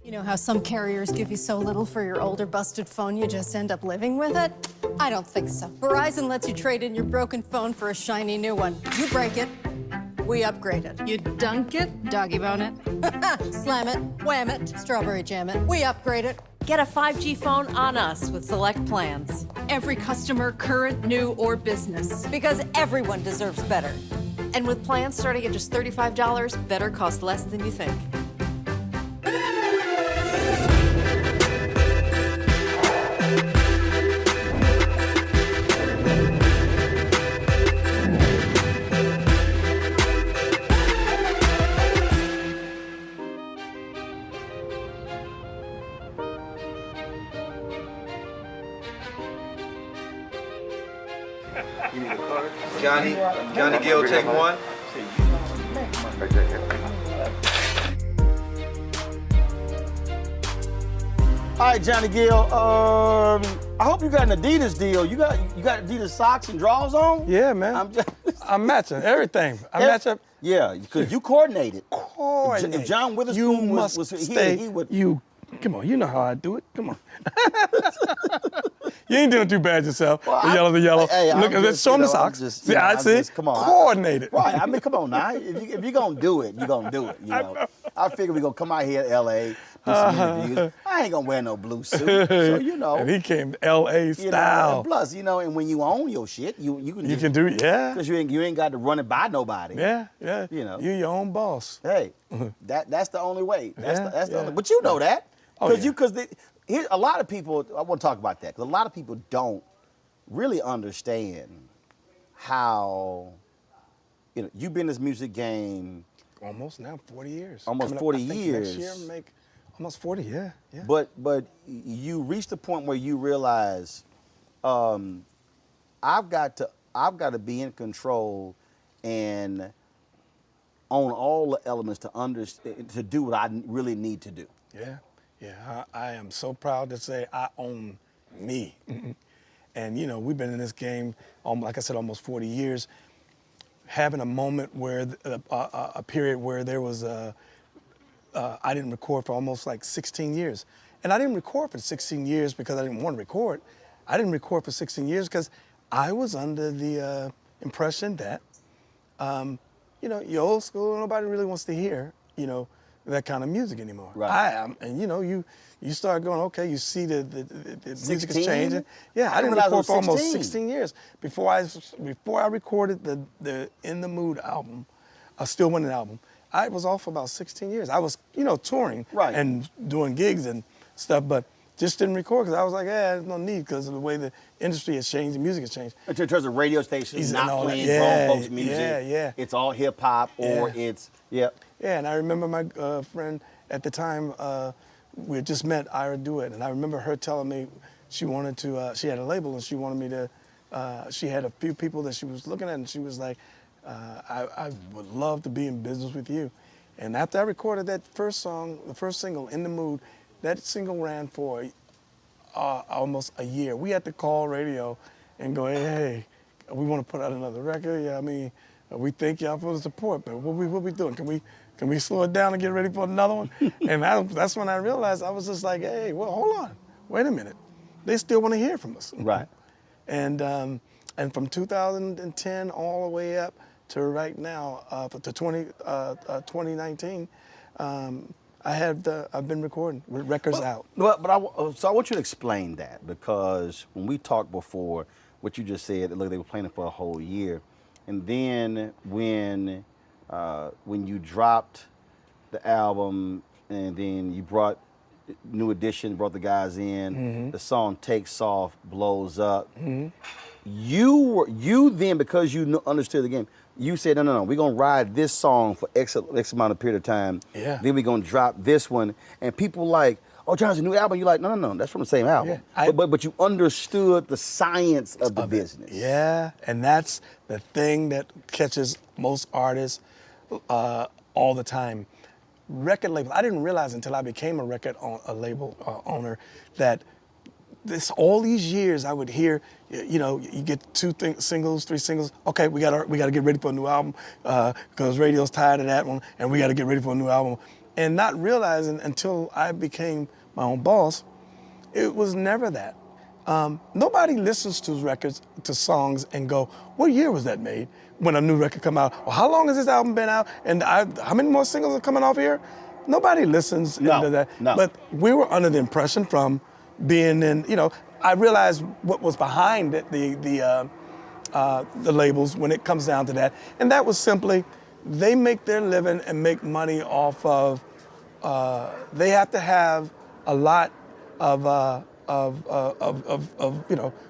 You know how some carriers give you so little for your older busted phone you just end up living with it? I don't think so. Verizon lets you trade in your broken phone for a shiny new one. You break it, we upgrade it. You dunk it, doggy bone it. Slam it, wham it, strawberry jam it. We upgrade it. Get a 5G phone on us with select plans. Every customer, current, new, or business. Because everyone deserves better. And with plans starting at just $35, better costs less than you think. Johnny Gill, take one. All right, Johnny Gill. I hope you got an Adidas deal. You got Adidas socks and drawers on? Yeah, man. I'm matching everything. I match up. Yeah, because you coordinated. Coordinate. If John Witherspoon was here, he would. Come on, you know how I do it. Come on. You ain't doing too bad yourself. Well, the yellow. Hey, look, just, show them the socks. See, I see. Come on. Coordinated. Right. I mean, come on now. If you're going to do it, you're going to do it. You know. I figure we're going to come out here to L.A., do some interviews. I ain't going to wear no blue suit. So, you know. And he came L.A. style. And plus, you know, and when you own your shit, you can do it, yeah. Because you ain't got to run it by nobody. Yeah. You know. You're your own boss. Hey, that's the only way. That's the only. But you know that. Because a lot of people, I want to talk about that, because a lot of people don't really understand how, you know, you've been in this music game. Almost now, 40 years. Almost 40 years. Next year, make almost 40, yeah. But you reached a point where you realize, I've got to be in control and own all the elements to do what I really need to do. Yeah, I am so proud to say I own me. And, you know, we've been in this game, like I said, almost 40 years. Having a moment where, a period where there was I didn't record for almost like 16 years. And I didn't record for 16 years because I didn't want to record. I didn't record for 16 years because I was under the impression that, you know, you're old school, nobody really wants to hear, you know, that kind of music anymore. Right. I am, and you know, you start going, okay, you see the music is changing. Yeah, I didn't record for almost 16 years before I recorded the In the Mood album, a Still Winning album. I was off for about 16 years. I was, you know, touring and doing gigs and stuff, but just didn't record because I was like, there's no need because of the way the industry has changed, the music has changed. In terms of radio stations, not playing grown folks' music. It's all hip hop or it's, Yeah, and I remember my friend at the time, we had just met, Ira Duet, and I remember her telling me she wanted to, she had a label and she wanted me to, she had a few people that she was looking at and she was like, I would love to be in business with you. And after I recorded that first song, the first single, In the Mood, that single ran for almost a year. We had to call radio and go, hey, we want to put out another record. Yeah, I mean, we thank y'all for the support, but what we doing? Can we slow it down and get ready for another one? And that's when I realized I was just like, hey, well, hold on, wait a minute. They still want to hear from us. Right. And from 2010 all the way up to right now, to 2019, I've been recording with records out. So I want you to explain that, because when we talked before, what you just said, look, they were playing it for a whole year. And then when you dropped the album and then you brought New Edition, brought the guys in, the song Takes Off, blows up. You then, because you understood the game, you said, no, we're going to ride this song for X amount of period of time. Yeah. Then we're going to drop this one. And people like, oh, John's a new album. You're like, no, that's from the same album. Yeah, but you understood the science of the business. Yeah, and that's the thing that catches most artists all the time. Record label. I didn't realize until I became a label owner that all these years I would hear, you know, you get singles, 3 singles. Okay, we got to get ready for a new album because radio's tired of that one, and we got to get ready for a new album. and not realizing until I became my own boss, it was never that. Nobody listens to records, to songs, and go, "What year was that made?" When a new record come out, or how long has this album been out, and how many more singles are coming off here? Nobody listens into that. No. But we were under the impression from being in, I realized what was behind it, the labels when it comes down to that, and that was simply they make their living and make money off of. They have to have a lot of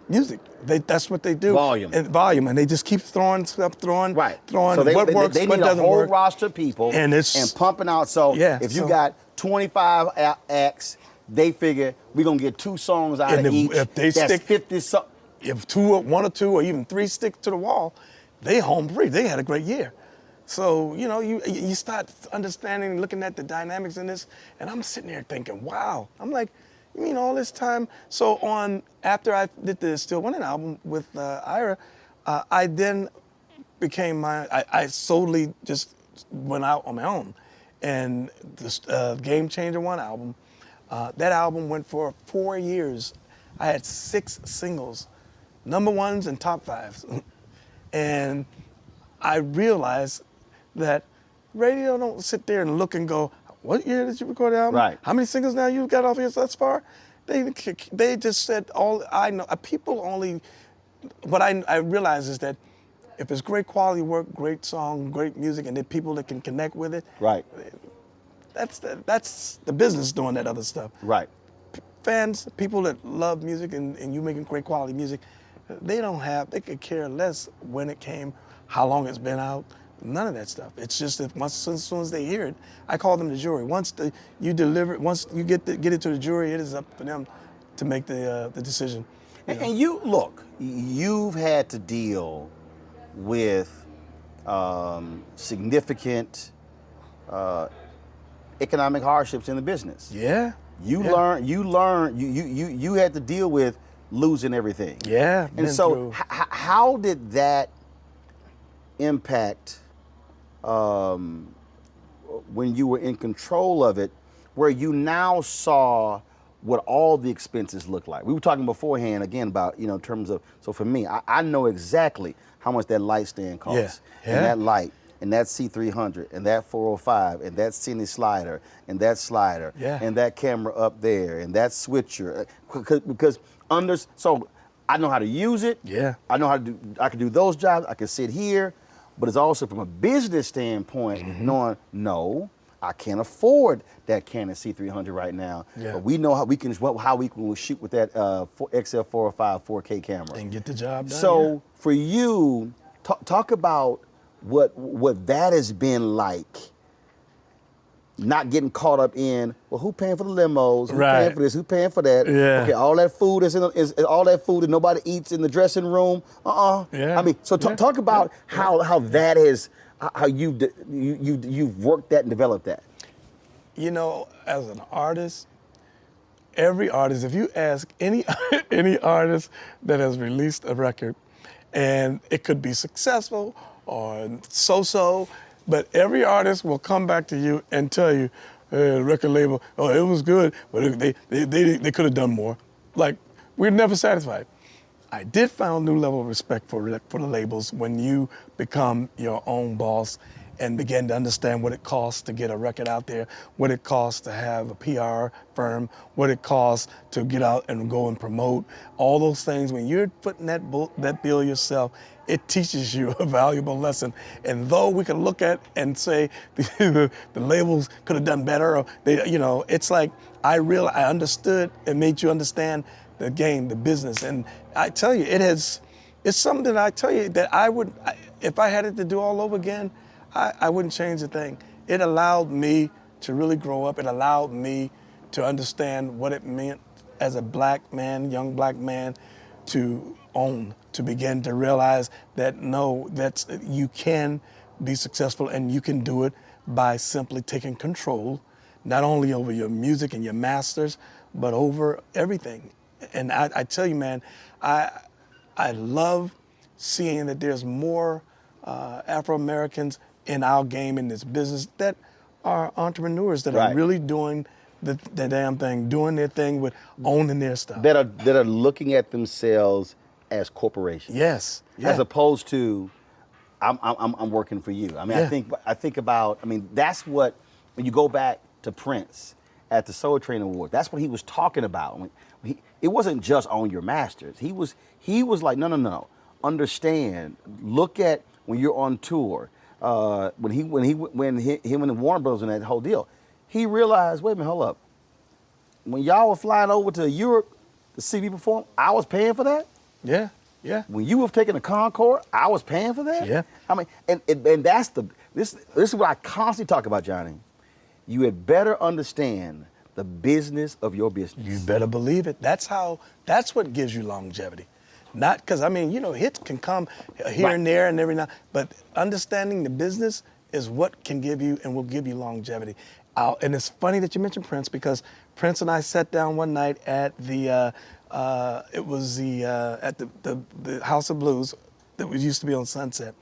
music. That's what they do. Volume, and they just keep throwing stuff, throwing So they, what works, they what need a doesn't whole work. roster of people And pumping out. So if you so- got 25 acts, they figure we're gonna get 2 songs out And of each. if they that's stick- 50 so. If one or two, or even 3 stick to the wall, they home free. They had a great year. So, you start understanding, looking at the dynamics in this, and I'm sitting there thinking, wow. I'm like, you mean all this time? So after I did the Still Winning album with Ira, I then became I solely just went out on my own. And this Game Changer 1 album, that album went for 4 years. I had 6 singles, number 1s and top 5s. And I realized that radio don't sit there and look and go, "What year did you record the album? Right. How many singles now you got off here thus far?" They just said, all I know, people only, what I realize is that if it's great quality work, great song, great music, and then people that can connect with it, Right. that's the business doing that other stuff. Right. Fans, people that love music and you making great quality music, they could care less when it came, how long it's been out, none of that stuff. It's just that as soon as they hear it, I call them the jury. Once you deliver it, once you get it to the jury, it is up for them to make the decision. And you look, you've had to deal with significant economic hardships in the business. Yeah. You had to deal with losing everything. Yeah. And so how did that impact when you were in control of it, where you now saw what all the expenses look like? We were talking beforehand again about, in terms of, so for me, I know exactly how much that light stand costs. Yeah. And that light, and that C300, and that 405, and that cine slider, and that slider, and that camera up there, and that switcher. So I know how to use it. Yeah. I know how to I can do those jobs. I can sit here. But it's also from a business standpoint, knowing, no, I can't afford that Canon C300 right now. Yeah. But we know how we can shoot with that XL405 4K camera. And get the job done. So for you, talk about what that has been like. Not getting caught up in, well, who paying for the limos? Who paying for this? Who paying for that? Yeah. Okay, all that food is all that food that nobody eats in the dressing room. Yeah. I mean, so talk about how that is, how you've worked that and developed that. As an artist, every artist, if you ask any artist that has released a record, and it could be successful or so-so, but every artist will come back to you and tell you, the record label, oh, it was good, but they could have done more. Like, we're never satisfied. I did find a new level of respect for the labels when you become your own boss and begin to understand what it costs to get a record out there, what it costs to have a PR firm, what it costs to get out and go and promote, all those things. When you're putting that bill yourself, it teaches you a valuable lesson. And though we can look at and say the labels could have done better, or it's like I understood and made you understand the game, the business. And I tell you, it's something that I tell you that if I had it to do all over again, I wouldn't change a thing. It allowed me to really grow up. It allowed me to understand what it meant as a black man, young black man, to own, to begin to realize that you can be successful and you can do it by simply taking control, not only over your music and your masters, but over everything. And I tell you, man, I love seeing that there's more Afro-Americans in our game, in this business, that are entrepreneurs that Right. are really doing the damn thing, doing their thing with owning their stuff. That are looking at themselves as corporations. Yes. Yeah. As opposed to I'm working for you. I mean, Yeah. I think about. I mean, that's what when you go back to Prince at the Soul Train Award. That's what he was talking about. It wasn't just own your masters. He was like, no. Understand. Look at when you're on tour. When him and the Warner Brothers and that whole deal, he realized, wait a minute, hold up. When y'all were flying over to Europe to see me perform, I was paying for that. Yeah. Yeah. When you have taken a Concorde, I was paying for that. Yeah. I mean, and that's this is what I constantly talk about, Johnny. You had better understand the business of your business. You better believe it. That's what gives you longevity. Not because, I mean, hits can come here Right. and there and every now, but understanding the business is what can give you and will give you longevity. And it's funny that you mentioned Prince, because Prince and I sat down one night at the House of Blues that used to be on Sunset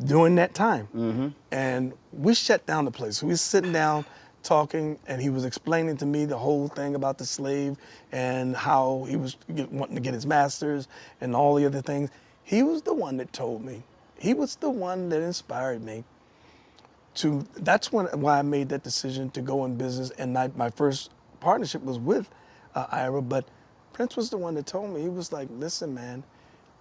during that time. Mm-hmm. And we shut down the place. We were sitting down talking, and he was explaining to me the whole thing about the slave and how he was wanting to get his master's and all the other things. He was the one that told me. He was the one that inspired me that's why I made that decision to go in business. And my first partnership was with Ira, but Prince was the one that told me. He was like, listen, man,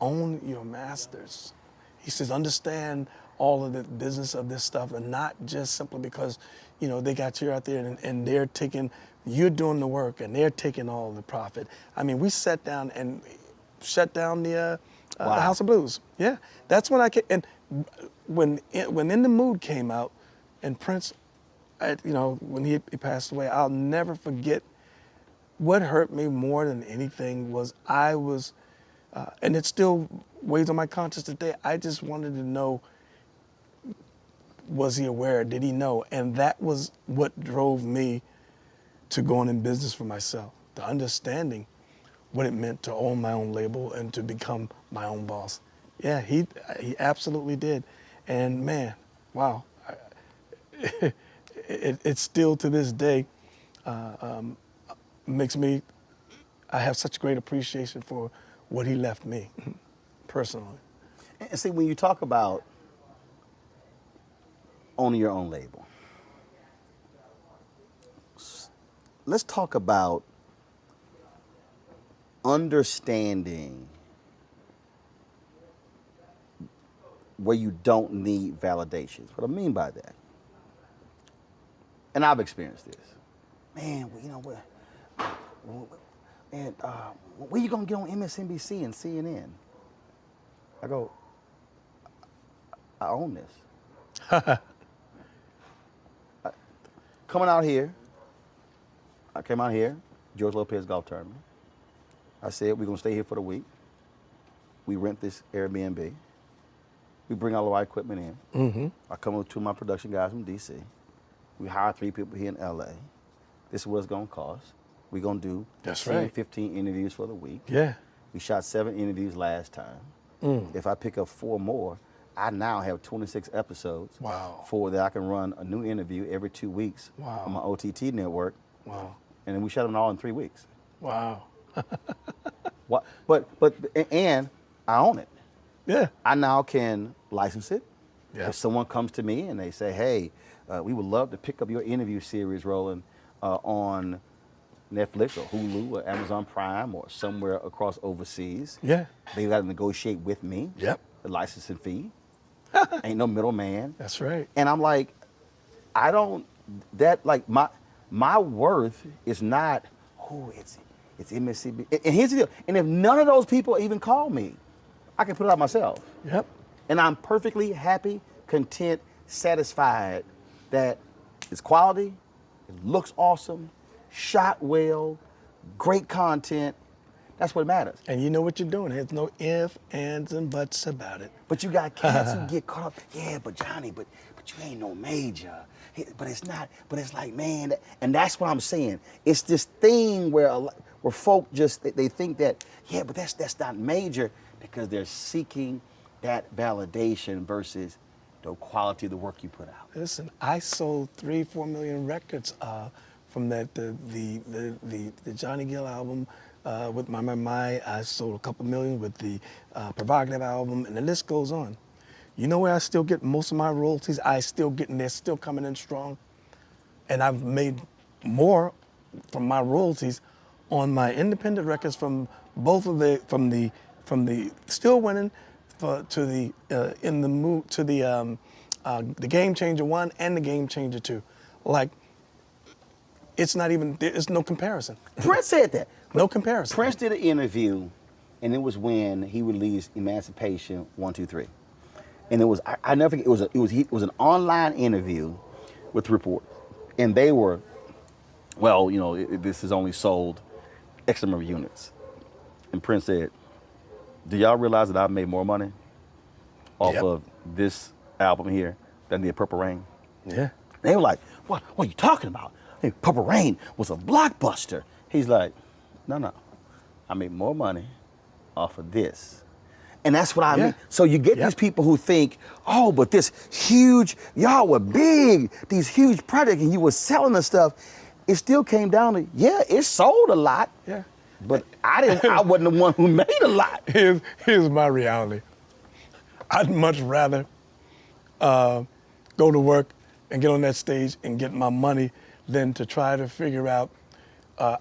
own your masters. He says, understand all of the business of this stuff, and not just simply because, they got you out there and you're doing the work and they're taking all the profit. I mean, we sat down and shut down the House of Blues. Yeah, that's when I came. And when In the Mood came out, and Prince, when he passed away, I'll never forget. What hurt me more than anything was and it still weighs on my conscience today. I just wanted to know, was he aware? Did he know? And that was what drove me to going in business for myself, the understanding what it meant to own my own label and to become my own boss. Yeah, he absolutely did. And man, wow. It still to this day makes me, I have such great appreciation for what he left me personally. And see, when you talk about owning your own label, let's talk about understanding where you don't need validations. What I mean by that, and I've experienced this, man. Where you gonna get on MSNBC and CNN? I go, I own this. Coming out here, I came out here, George Lopez Golf Tournament. I said, we're gonna stay here for the week. We rent this Airbnb. We bring all of our equipment in. Mm-hmm. I come with two of my production guys from DC. We hire 3 people here in LA. This is what it's gonna cost. We're gonna do 15 interviews for the week. Yeah. We shot 7 interviews last time. If I pick up 4 more, I now have 26 episodes. Wow. For that I can run a new interview every 2 weeks on my OTT network. Wow. And then we shot them all in 3 weeks. Wow. And I own it. Yeah. I now can license it. Yeah. If someone comes to me and they say, hey, we would love to pick up your interview series, Roland, on Netflix or Hulu or Amazon Prime or somewhere across overseas. Yeah. They got to negotiate with me. Yep. The licensing fee. Ain't no middleman. That's right. And I'm like, my worth is not, it's MSCB. And here's the deal. And if none of those people even call me, I can put it out myself. Yep. And I'm perfectly happy, content, satisfied that it's quality, it looks awesome, shot well, great content. That's what matters. And you know what you're doing. There's no ifs, ands, and buts about it. But you got cats who get caught up. Yeah, but Johnny, but you ain't no major. But it's not. But it's like, man, and that's what I'm saying. It's this thing where folk just they think that, yeah, but that's not major, because they're seeking that validation versus the quality of the work you put out? Listen, I sold 3-4 million records from that the Johnny Gill album with My. I sold a couple million with the Provocative album, and the list goes on. You know where I still get most of my royalties? They're still coming in strong, and I've made more from my royalties on my independent records from both of from the Still Winning to the the Game Changer 1 and the Game Changer 2. Like, it's not even, there's no comparison. Prince said that. No comparison. Prince did an interview, and it was when he released Emancipation 1, 2, 3. And it was, I never forget, it was an online interview with the Report. And they were, well, you know, this is only sold X number of units. And Prince said, do y'all realize that I've made more money off of this album here than the Purple Rain? Yeah. They were like, what are you talking about? Hey, Purple Rain was a blockbuster. He's like, no, I made more money off of this. And that's what I mean. So you get these people who think, oh, but this huge, y'all were big, these huge projects, and you were selling the stuff. It still came down to, yeah, it sold a lot. Yeah. But I wasn't the one who made a lot. Here's my reality. I'd much rather go to work and get on that stage and get my money than to try to figure out,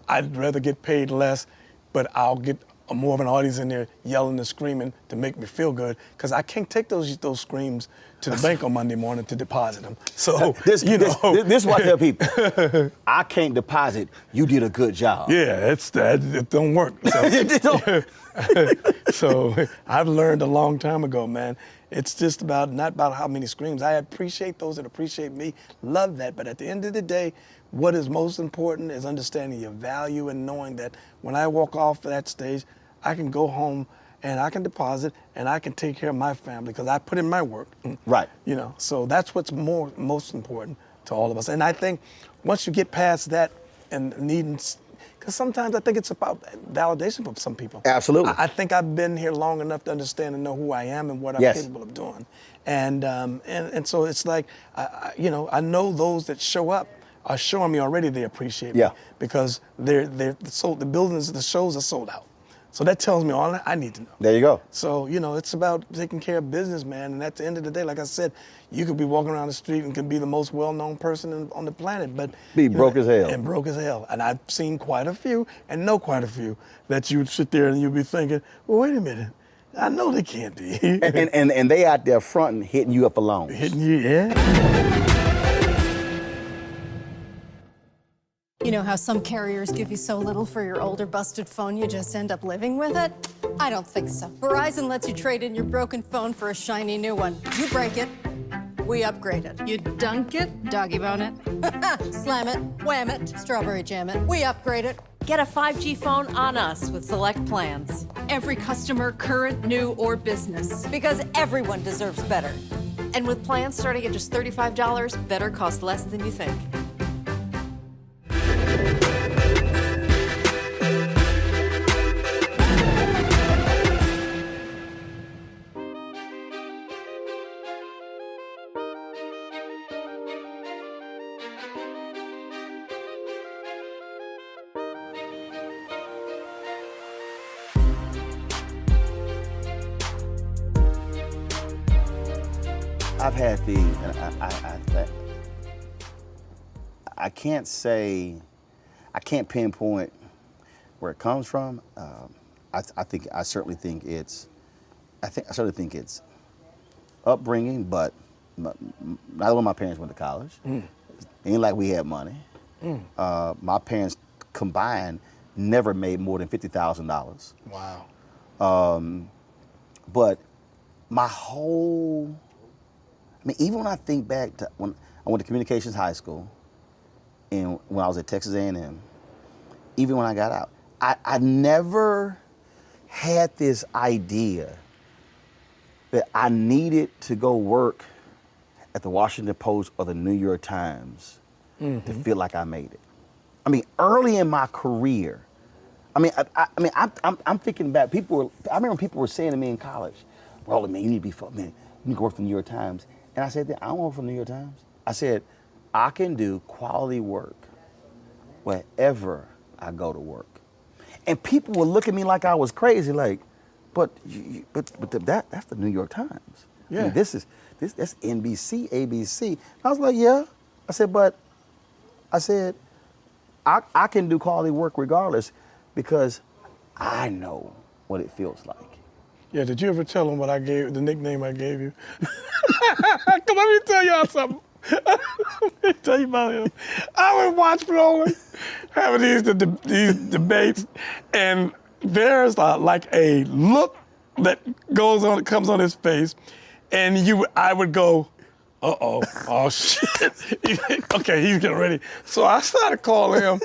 I'd rather get paid less, but I'll get more of an audience in there yelling and screaming to make me feel good, because I can't take those screams to the bank on Monday morning to deposit them. So this is what I tell people. I can't deposit. You did a good job. Yeah, it don't work. So, so I've learned a long time ago, man. It's just not about how many screams. I appreciate those that appreciate me, love that. But at the end of the day, what is most important is understanding your value and knowing that when I walk off that stage, I can go home and I can deposit and I can take care of my family because I put in my work. Right. You know, so that's what's most important to all of us. And I think once you get past that and needing, because sometimes I think it's about validation for some people. Absolutely. I think I've been here long enough to understand and know who I am and what I'm capable of doing. And so it's like, I know those that show up are showing me already they appreciate me because the shows are sold out. So that tells me all I need to know. There you go. So, it's about taking care of business, man. And at the end of the day, like I said, you could be walking around the street and could be the most well-known person on the planet, but be broke as hell. And broke as hell. And I've seen quite a few and know quite a few that you'd sit there and you'd be thinking, well, wait a minute. I know they can't be. and they out there fronting, hitting you up for loans. Hitting you, yeah. You know how some carriers give you so little for your older busted phone you just end up living with it? I don't think so. Verizon lets you trade in your broken phone for a shiny new one. You break it, we upgrade it. You dunk it, doggy bone it. Slam it, wham it, strawberry jam it. We upgrade it. Get a 5G phone on us with select plans. Every customer, current, new, or business. Because everyone deserves better. And with plans starting at just $35, better cost less than you think. I've had I can't pinpoint where it comes from. I certainly think it's upbringing, but neither one of my parents went to college. Ain't like we had money. My parents combined never made more than $50,000. Wow. But my whole, even when I think back to when I went to Communications High School and when I was at Texas A&M, even when I got out, I never had this idea that I needed to go work at the Washington Post or the New York Times to feel like I made it. Early in my career, I'm thinking back. I remember people were saying to me in college, "Roland, man, you need to go work for the New York Times." And I said, I don't work for the New York Times. I said, I can do quality work wherever I go to work. And people would look at me like I was crazy, like, but that's the New York Times. Yeah. I mean, that's NBC, ABC. I was like, yeah. I said, I can do quality work regardless because I know what it feels like. Yeah, did you ever tell them what I gave, the nickname I gave you? Come on, let me tell y'all something. Let me tell you about him. I would watch Roland having these debates, and there's like a look that comes on his face, and I would go, oh shit. Okay, he's getting ready. So I started calling him,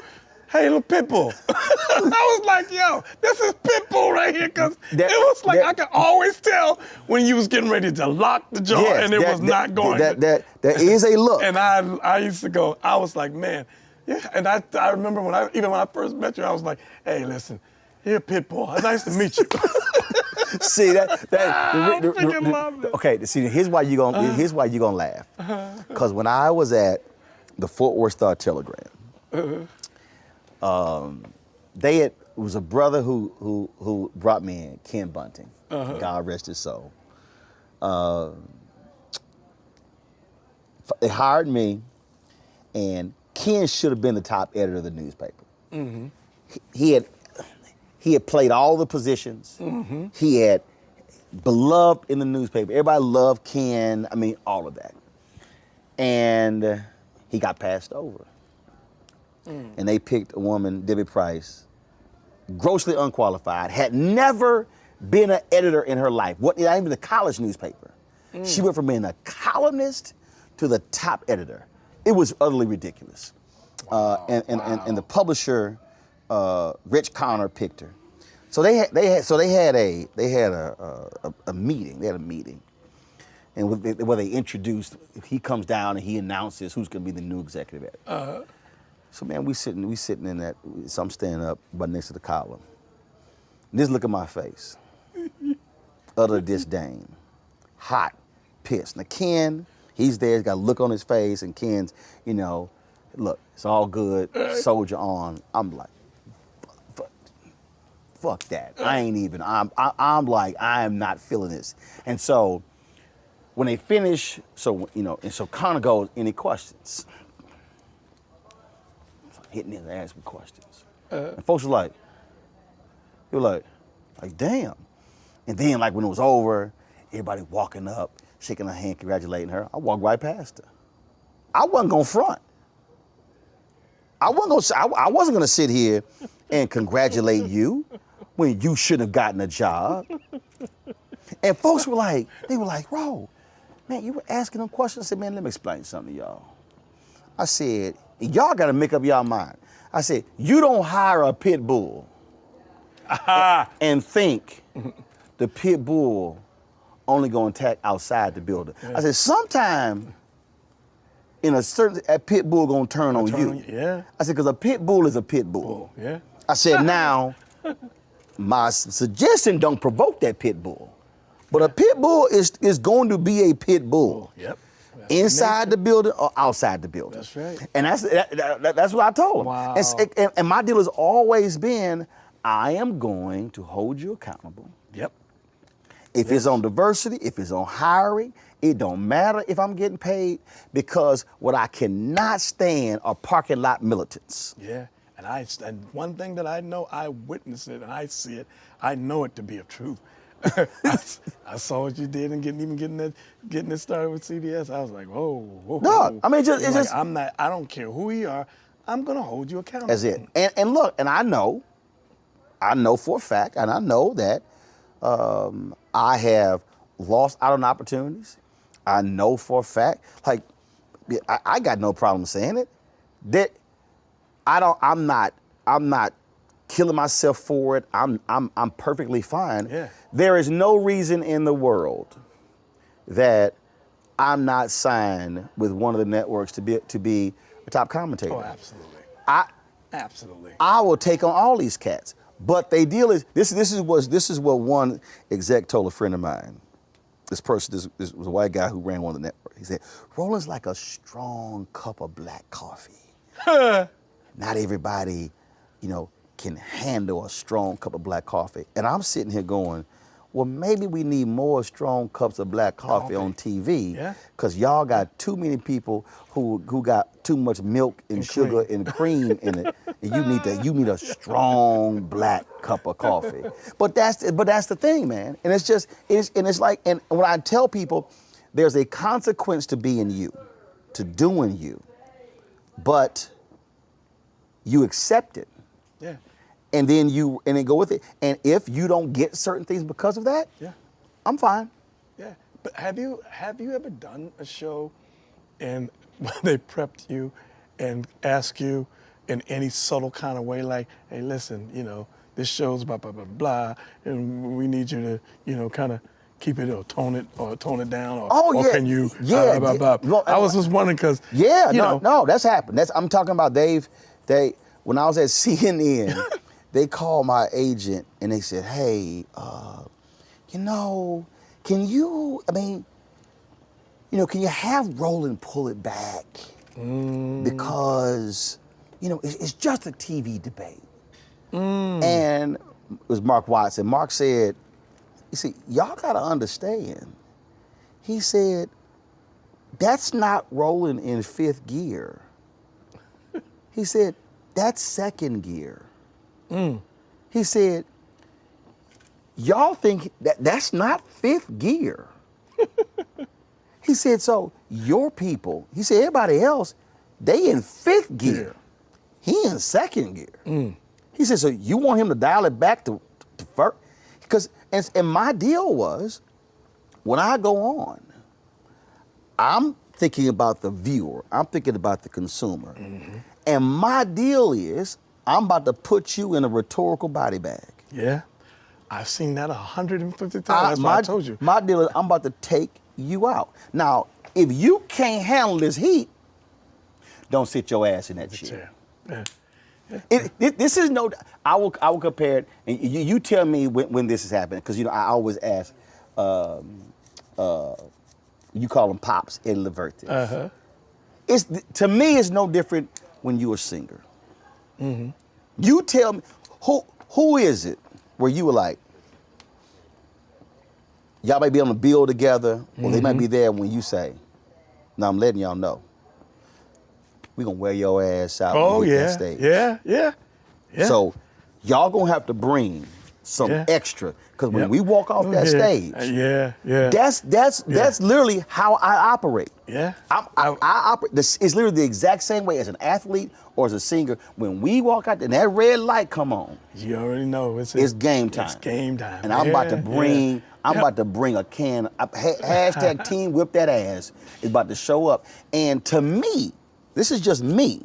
hey, little Pitbull. I was like, yo, this is Pitbull right here, because it was like I could always tell when you was getting ready to lock the jaw, and it was not going. There is a look. And I used to go, I was like, man, yeah. And I remember when I first met you, I was like, hey, listen, here, Pitbull, nice to meet you. See I freaking love it. Okay, see, here's why you gonna laugh. Because when I was at the Fort Worth Star Telegram, it was a brother who brought me in, Ken Bunting. God rest his soul. They hired me, and Ken should have been the top editor of the newspaper. Mm-hmm. He had played all the positions. Mm-hmm. He had beloved in the newspaper. Everybody loved Ken. I mean, all of that. And he got passed over. And they picked a woman, Debbie Price, grossly unqualified, had never been an editor in her life, not even a college newspaper. She went from being a columnist to the top editor. It was utterly ridiculous. Wow. And the publisher, Rich Connor, picked her. So they had a meeting. They had a meeting, and where they introduced. He comes down and he announces who's going to be the new executive editor. So man, we sitting in that. So I'm standing up, but next to the column. And just look at my face. Utter disdain, hot, pissed. Now Ken, he's there. He's got a look on his face, and Ken's, look, it's all good. Soldier on. I'm like, fuck that. I'm like, I am not feeling this. And so when they finish, so Connor goes, any questions? Hitting his ass with questions. And folks were like, damn. And then like when it was over, everybody walking up, shaking her hand, congratulating her. I walked right past her. I wasn't gonna front. I wasn't gonna sit here and congratulate you when you shouldn't have gotten a job. And folks were like, Ro, man, you were asking them questions. I said, man, let me explain something to y'all. I said, y'all gotta make up y'all mind. I said, you don't hire a pit bull and think the pit bull only gonna attack outside the building. Yeah. I said, sometime in a pit bull gonna turn on you. Yeah. I said, because a pit bull is a pit bull. Yeah. I said, now, my suggestion don't provoke that pit bull. But a pit bull is going to be a pit bull. Yep. Inside the building or outside the building. That's right. And that's what I told him. Wow. And my deal has always been, I am going to hold you accountable. Yep. If it's on diversity, if it's on hiring, it don't matter if I'm getting paid, because what I cannot stand are parking lot militants. Yeah. And one thing that I know, I witness it and I see it, I know it to be a truth. I saw what you did and getting it started with CBS. I was like, whoa. No, I mean, it's just I don't care who you are, I'm gonna hold you accountable. That's it. And look, and I know for a fact, and I know that I have lost out on opportunities. I know for a fact, like, I got no problem saying it. That I'm not killing myself for it. I'm perfectly fine. Yeah. There is no reason in the world that I'm not signed with one of the networks to be a top commentator. Oh, absolutely. Absolutely. I will take on all these cats. But they deal is this is what one exec told a friend of mine. this person, this was a white guy who ran one of the networks. He said, Roland's like a strong cup of black coffee. Not everybody, can handle a strong cup of black coffee. And I'm sitting here going, well, maybe we need more strong cups of black coffee on TV, because y'all got too many people who got too much milk and sugar and cream in it. And you need a strong black cup of coffee. But that's the thing, man. And it's like, and when I tell people, there's a consequence to being you, to doing you, but you accept it. Yeah. And then go with it. And if you don't get certain things because of that, I'm fine. Yeah. But have you ever done a show and they prepped you and asked you in any subtle kind of way, like, hey, listen, this show's blah, blah, blah, blah, and we need you to, kind of keep it or tone it down, or can you, blah, blah, blah. Well, I was just wondering because, no, that's happened. I'm talking about when I was at CNN, they called my agent and they said, hey, can you have Roland pull it back? Because, it's just a TV debate. And it was Mark Watson. Mark said, you see, y'all gotta understand. He said, that's not Roland in fifth gear. He said, that's second gear. He said, y'all think that's not fifth gear. He said, so your people, he said, everybody else, they in fifth gear. He in second gear. He said, so you want him to dial it back to first? Because, and my deal was, when I go on, I'm thinking about the viewer, I'm thinking about the consumer. And my deal is, I'm about to put you in a rhetorical body bag. Yeah, I've seen that 150 times. That's what I told you. My deal is, I'm about to take you out. Now, if you can't handle this heat, don't sit your ass in that chair. This is I will compare it, and you tell me when this is happening, because I always ask, you call them pops, Eddie Leverty. To me, it's no different when you're a singer. You tell me, who is it where you were like, y'all might be on the bill together, or they might be there when you say, now I'm letting y'all know, we gonna wear your ass out when you hit that stage. Yeah. So y'all gonna have to bring some extra, because when we walk off that stage, that's literally how I operate. I operate. It's literally the exact same way as an athlete or as a singer. When we walk out there and that red light come on, you already know it's game time. It's game time. And I'm about to bring. I'm about to bring a can. Hashtag Team Whip That Ass is about to show up. And to me, this is just me.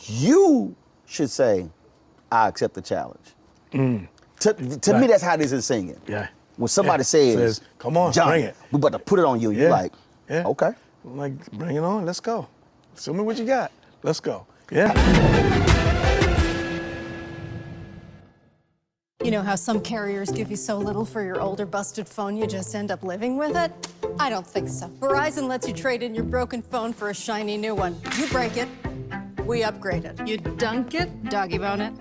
You should say, I accept the challenge. To me, that's how this is singing. When somebody says, come on, Johnny, bring it. we about to put it on you. You're like, okay. I'm like, bring it on, let's go. Show me what you got. Let's go. You know how some carriers give you so little for your older busted phone you just end up living with it? I don't think so. Verizon lets you trade in your broken phone for a shiny new one. You break it, we upgrade it. You dunk it, doggy bone it.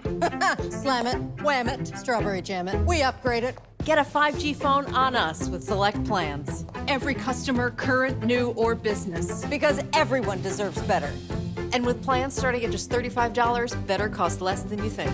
Slam it, wham it, strawberry jam it. We upgrade it. Get a 5G phone on us with select plans. Every customer, current, new, or business. Because everyone deserves better. And with plans starting at just $35, better costs less than you think.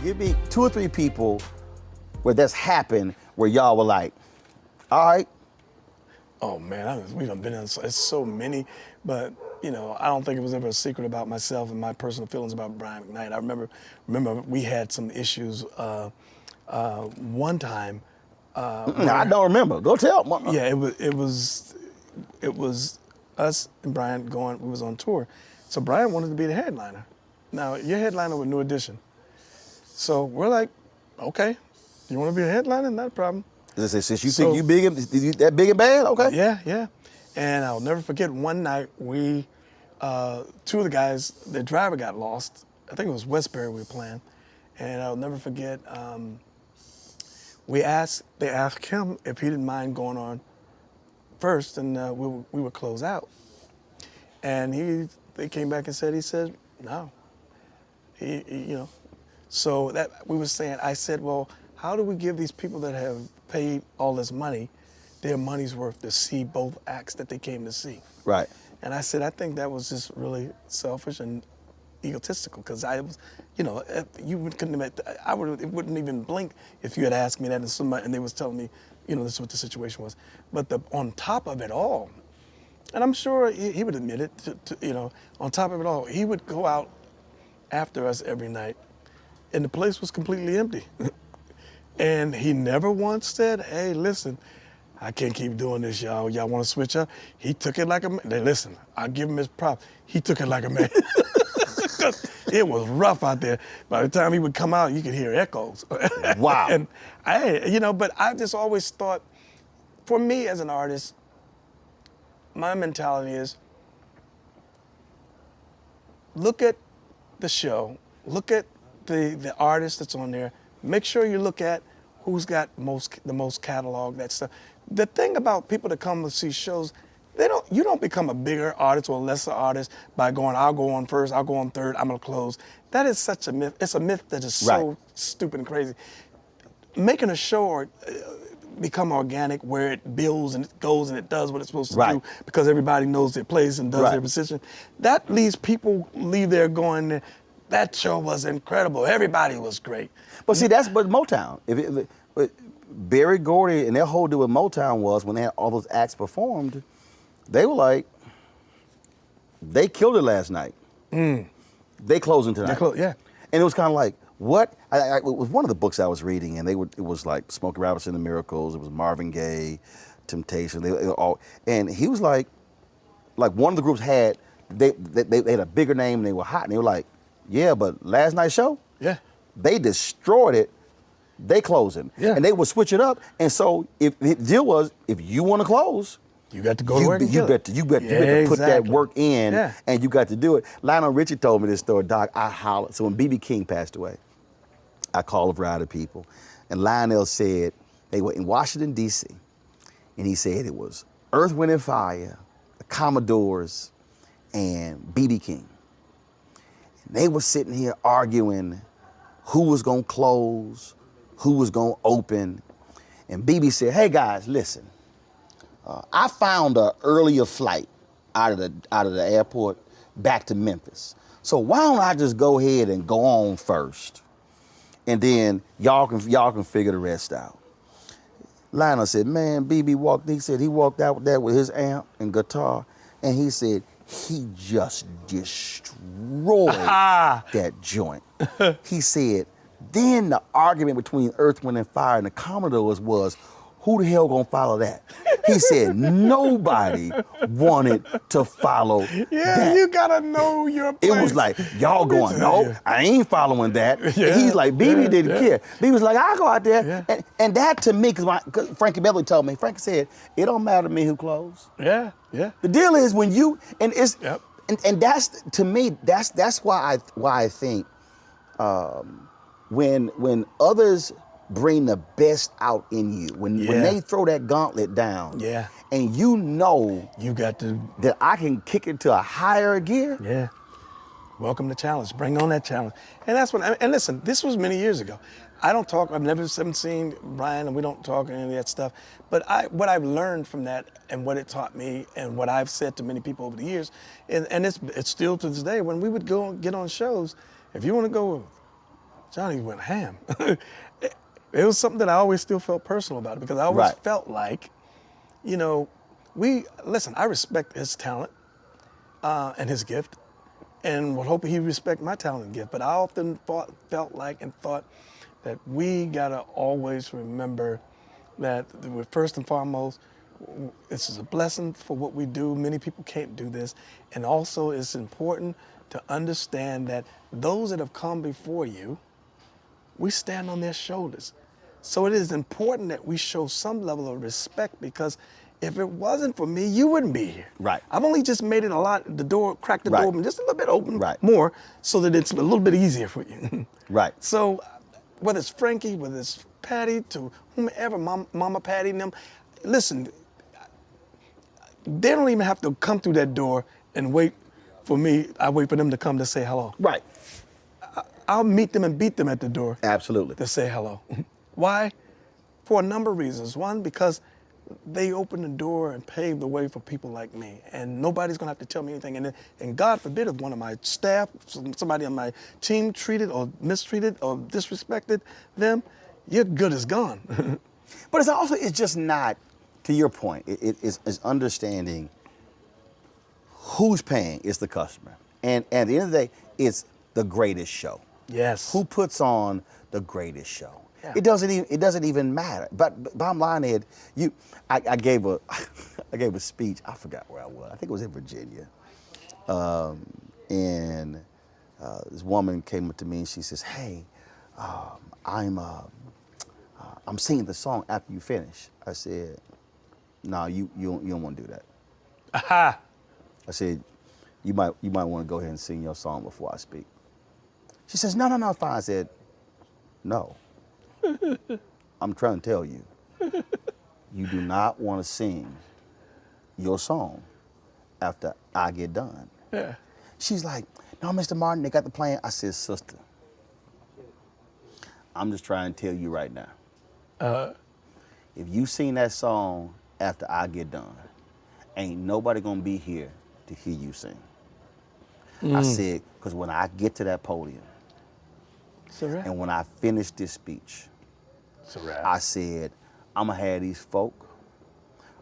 Give me 2 or 3 people where that's happened, where y'all were like, all right. Oh man, we done been in so many, but I don't think it was ever a secret about myself and my personal feelings about Brian McKnight. I remember we had some issues one time. I don't remember. Go tell. Yeah, it was it was us and Brian going. We was on tour, so Brian wanted to be the headliner. Now your headliner with New Edition. So we're like, okay, you want to be a headliner? Not a problem. Since you think you big and that big and bad, okay? Yeah, yeah. And I'll never forget one night we, two of the guys, the driver got lost. I think it was Westbury we were playing. And I'll never forget, they asked him if he didn't mind going on first, and we would close out. And they came back and he said, no. So that we were saying, I said, well, how do we give these people that have paid all this money their money's worth to see both acts that they came to see? Right. And I said, I think that was just really selfish and egotistical, because I was, couldn't have, it wouldn't even blink if you had asked me that and they was telling me, this is what the situation was. But on top of it all, and I'm sure he would admit it, on top of it all, he would go out after us every night, and the place was completely empty. And he never once said, hey, listen, I can't keep doing this, y'all. Y'all want to switch up? He took it like a man. Listen, I'll give him his props. He took it like a man. It was rough out there. By the time he would come out, you could hear echoes. Wow. And but I just always thought, for me as an artist, my mentality is, look at the show, look at the artist that's on there, make sure you look at who's got the most catalog, that stuff. The thing about people that come to see shows, you don't become a bigger artist or a lesser artist by going, I'll go on first, I'll go on third, I'm gonna close. That is such a myth. It's a myth that is so stupid and crazy. Making a show or become organic, where it builds and it goes and it does what it's supposed to do, because everybody knows their place and does their position. That leaves people leave there going, that show was incredible. Everybody was great. But see, that's Motown. Berry Gordy and their whole deal with Motown was, when they had all those acts performed, they were like, they killed it last night. They closing tonight. Yeah. And it was kind of like, what? It was one of the books I was reading, and it was like Smokey Robinson and the Miracles. It was Marvin Gaye, Temptation. They were all, and he was like one of the groups had they had a bigger name and they were hot, and they were like, yeah, but last night's show, they destroyed it. They closing, and they would switch it up. And so if the deal was, if you want to close, you got to go to work. You got to put that work in, and you got to do it. Lionel Richie told me this story, Doc. I hollered. So when B.B. King passed away, I called a variety of people, and Lionel said they were in Washington D.C., and he said it was Earth, Wind and Fire, the Commodores, and B.B. King. And they were sitting here arguing who was gonna close, who was gonna open, and BB said, "Hey guys, listen. I found an earlier flight out of the airport back to Memphis. So why don't I just go ahead and go on first, and then y'all can figure the rest out." Lionel said, "Man, BB walked. He said he walked out there with his amp and guitar, and he said he just destroyed that joint." He said, then the argument between Earth, Wind and Fire and the Commodores was, who the hell gonna follow that? He said nobody wanted to follow that. You gotta know your place. It was like, y'all going, no, I ain't following that. And he's like, BB didn't care. BB was like, I'll go out there. And that to me, because Frankie Beverly told me, Frankie said, it don't matter to me who closed. The deal is when you, and it's, and that's, to me, that's why I think when others bring the best out in you, when they throw that gauntlet down, and you know you got to that I can kick it to a higher gear. Welcome to challenge. Bring on that challenge. And that's what. And listen, this was many years ago. I don't talk. Haven't seen Brian, and we don't talk any of that stuff. But what I've learned from that, and what it taught me, and what I've said to many people over the years, and it's still to this day. When we would go get on shows, if you want to go, Johnny went ham. It was something that I always still felt personal about it, because I always felt like, listen, I respect his talent and his gift, and would hope he respect my talent and gift. But I often felt like and thought that we gotta always remember that first and foremost, This is a blessing for what we do. Many people can't do this. And also it's important to understand that those that have come before you, we stand on their shoulders. So it is important that we show some level of respect, because if it wasn't for me, you wouldn't be here. Right. I've only just made it cracked the Right. door open just a little bit open Right. more, so that it's a little bit easier for you. Right. So whether it's Frankie, whether it's Patty, to whomever, Mama Patty and them, listen, they don't even have to come through that door and wait for me. I wait for them to come to say hello. Right. I'll meet them and beat them at the door Absolutely. to say hello. Why? For a number of reasons. One, because they opened the door and paved the way for people like me, and nobody's gonna have to tell me anything. And God forbid if one of my staff, somebody on my team treated or mistreated or disrespected them, your good is gone. But it's just not, to your point, it's understanding who's paying is the customer. And at the end of the day, it's the greatest show. Yes. Who puts on the greatest show? Yeah. It doesn't even matter. But bottom line, Ed, I gave a I gave a speech. I forgot where I was. I think it was in Virginia. And this woman came up to me and she says, "Hey, I'm singing the song after you finish." I said, "No, you don't want to do that." Aha. I said, you might want to go ahead and sing your song before I speak." She says, "No, it's fine." I said, "No. I'm trying to tell you, you do not want to sing your song after I get done." Yeah. She's like, "No, Mr. Martin, they got the plan." I said, "Sister, I'm just trying to tell you right now. If you sing that song after I get done, ain't nobody gonna be here to hear you sing." I said, because when I get to that podium It's a wrap. and when I finish this speech, It's a wrap. I said, I'm gonna have these folk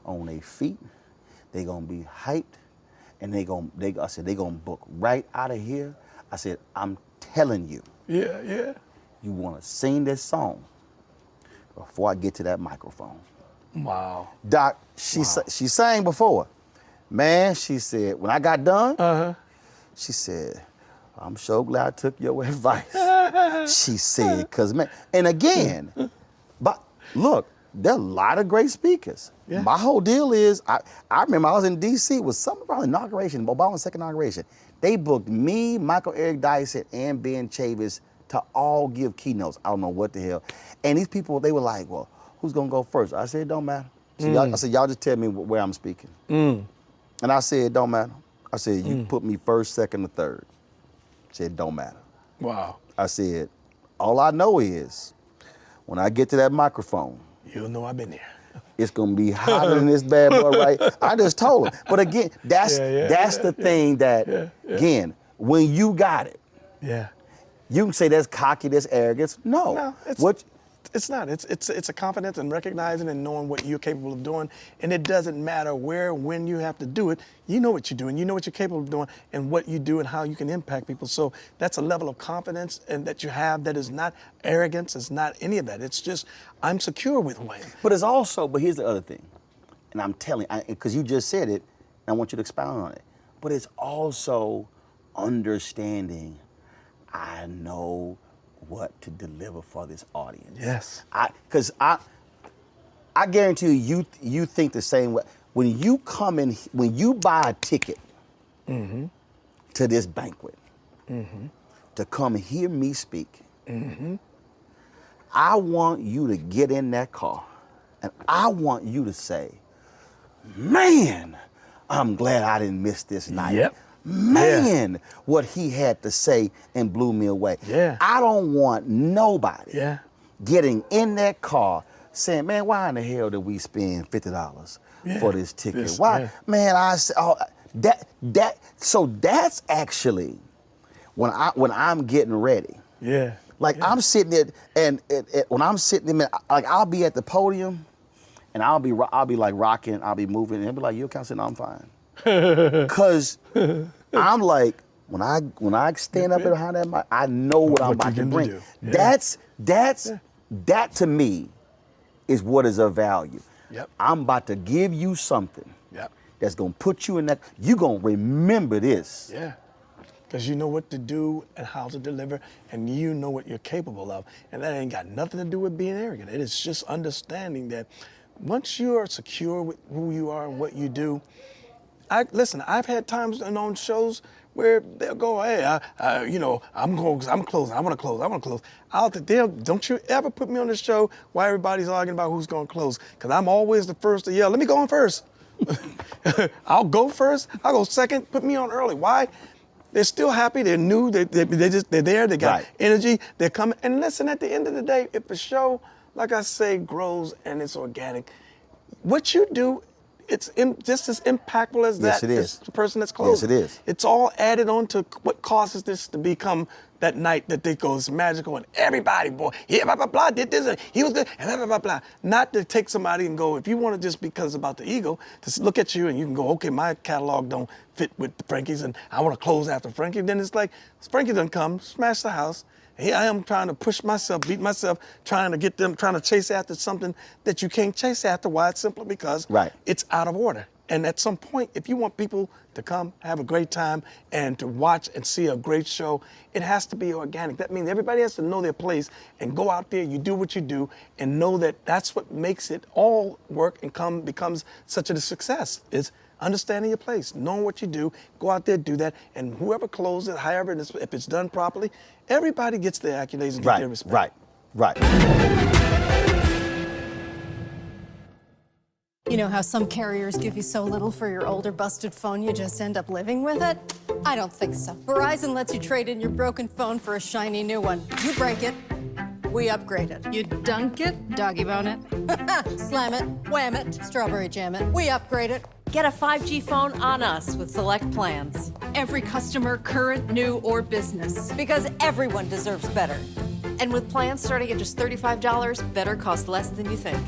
on their feet. They gonna be hyped, and I said they gonna book right out of here. I said, I'm telling you, Yeah. you wanna sing this song before I get to that microphone. Wow. Doc, she sang before. Man, she said, when I got done, she said, "I'm so glad I took your advice." She said, because man, and again, but look, there are a lot of great speakers. Yeah. My whole deal is, I remember I was in D.C. with some around inauguration, Obama's second inauguration. They booked me, Michael Eric Dyson, and Ben Chavis to all give keynotes. I don't know what the hell. And these people, they were like, "Well, who's gonna go first?" I said, "It don't matter." So I said, "Y'all just tell me where I'm speaking." And I said, "It don't matter." I said, "You put me first, second, or third." I said, "It don't matter." Wow. I said, "All I know is when I get to that microphone, You'll know I've been there. it's gonna be hotter than this bad boy, right?" I just told him. But again, that's the thing that, again, when you got it, Yeah. you can say that's cocky, that's arrogance. No. It's not. It's a confidence and recognizing and knowing what you're capable of doing. And it doesn't matter where, when you have to do it. You know what you're doing. You know what you're capable of doing and what you do and how you can impact people. So that's a level of confidence and that you have that is not arrogance. It's not any of that. It's just, I'm secure with who I am. But here's the other thing. And I'm telling, because you just said it, and I want you to expound on it. But it's also understanding, I know what to deliver for this audience. Yes. Because I guarantee you think the same way. When you come in, when you buy a ticket to this banquet to come hear me speak, I want you to get in that car and I want you to say, "Man, I'm glad I didn't miss this night." Yep. Man, what he had to say and blew me away. Yeah. I don't want nobody Yeah. getting in that car saying, "Man, why in the hell did we spend $50 for this ticket? Why?" Man, so that's actually when I'm getting ready. Yeah. Like I'm sitting there, and when I'm sitting there, like I'll be at the podium, and I'll be like rocking, I'll be moving, and they'll be like, "You okay?" I said, "No, I'm fine." Cause I'm like, when I stand up behind that mic, I know what I'm about to bring. Do. Yeah. That to me is what is of value. Yep. I'm about to give you something Yep. that's gonna put you in that. You're gonna remember this. Yeah. Because you know what to do and how to deliver, and you know what you're capable of. And that ain't got nothing to do with being arrogant. It is just understanding that once you are secure with who you are and what you do, listen, I've had times on shows where they'll go, hey, I'm closing. I want to close. Don't you ever put me on this show while everybody's arguing about who's going to close, because I'm always the first to yell, let me go on first. I'll go first. I'll go second. Put me on early. Why? They're still happy. They're new. They're there. They got energy. They're coming. And listen, at the end of the day, if the show, like I say, grows and it's organic, what you do, it's just as impactful as Yes, it is. as the person that's closing. Yes, it is. It's all added on to what causes this to become that night that they go, it's magical, and everybody, boy, yeah, blah, blah, blah, did this, and he was good, and blah, blah, blah, blah. Not to take somebody and go, if you want to just because it's about the ego, to look at you and you can go, okay, my catalog don't fit with Frankie's, and I want to close after Frankie. Then it's like, Frankie doesn't come, smash the house. Here I am trying to push myself, beat myself, trying to get them, trying to chase after something that you can't chase after. Why? It's simply because it's out of order. And at some point, if you want people to come, have a great time, and to watch and see a great show, it has to be organic. That means everybody has to know their place and go out there, you do what you do, and know that that's what makes it all work and becomes such a success. Is understanding your place, knowing what you do, go out there, do that, and whoever closes it, however, if it's done properly, everybody gets their accolades and get their respect. Right. You know how some carriers give you so little for your older busted phone you just end up living with it? I don't think so. Verizon lets you trade in your broken phone for a shiny new one. You break it, we upgrade it. You dunk it, doggy bone it. Slam it, wham it, strawberry jam it. We upgrade it. Get a 5G phone on us with select plans. Every customer, current, new, or business. Because everyone deserves better. And with plans starting at just $35, better cost less than you think.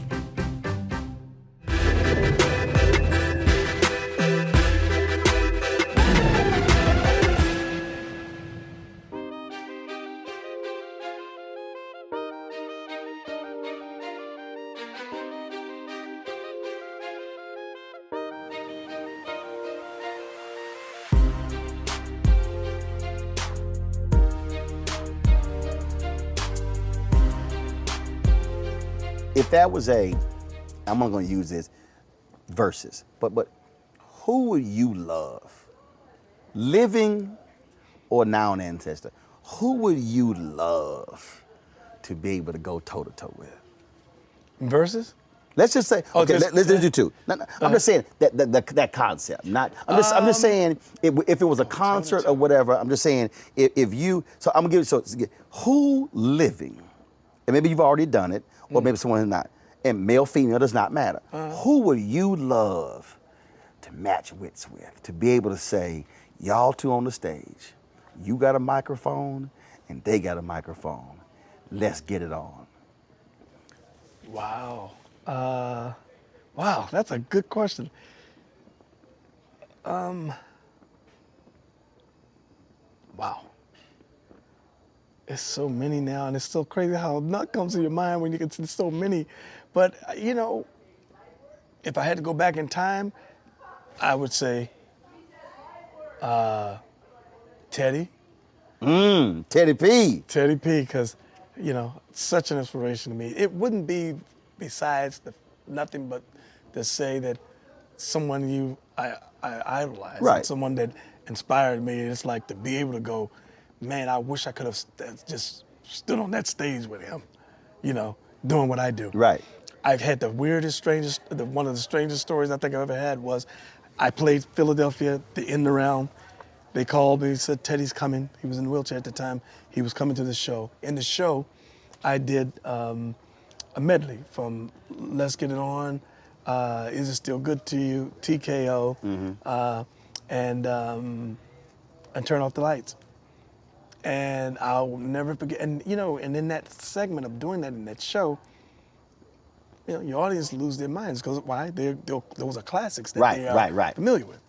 If that was I'm not going to use this, versus, but who would you love, living or now an ancestor? Who would you love to be able to go toe to toe with? Versus? Let's just say, okay, let's do two. I'm just saying that concept. I'm just saying if it was a concert or whatever. I'm just saying if you. So I'm gonna give you who living, and maybe you've already done it, or maybe someone who's not, and male, female does not matter. Who would you love to match wits with, to be able to say, y'all two on the stage, you got a microphone and they got a microphone, let's get it on. Wow. Wow, that's a good question. Wow. It's so many now, and it's so crazy how nut comes to your mind when you can see so many. But, you know, if I had to go back in time, I would say Teddy. Teddy P. Teddy P, because, you know, such an inspiration to me. It wouldn't be besides nothing but to say that someone I idolize, someone that inspired me. It's like to be able to go, man, I wish I could have just stood on that stage with him, you know, doing what I do. Right. I've had the weirdest, one of the strangest stories I think I've ever had was I played Philadelphia, the end around. They called me, said, Teddy's coming. He was in a wheelchair at the time. He was coming to the show. In the show, I did a medley from Let's Get It On, Is It Still Good to You, TKO, and Turn Off the Lights. And I'll never forget, and you know, and in that segment of doing that in that show, you know, your audience lose their minds because why? Those are classics that they are familiar with.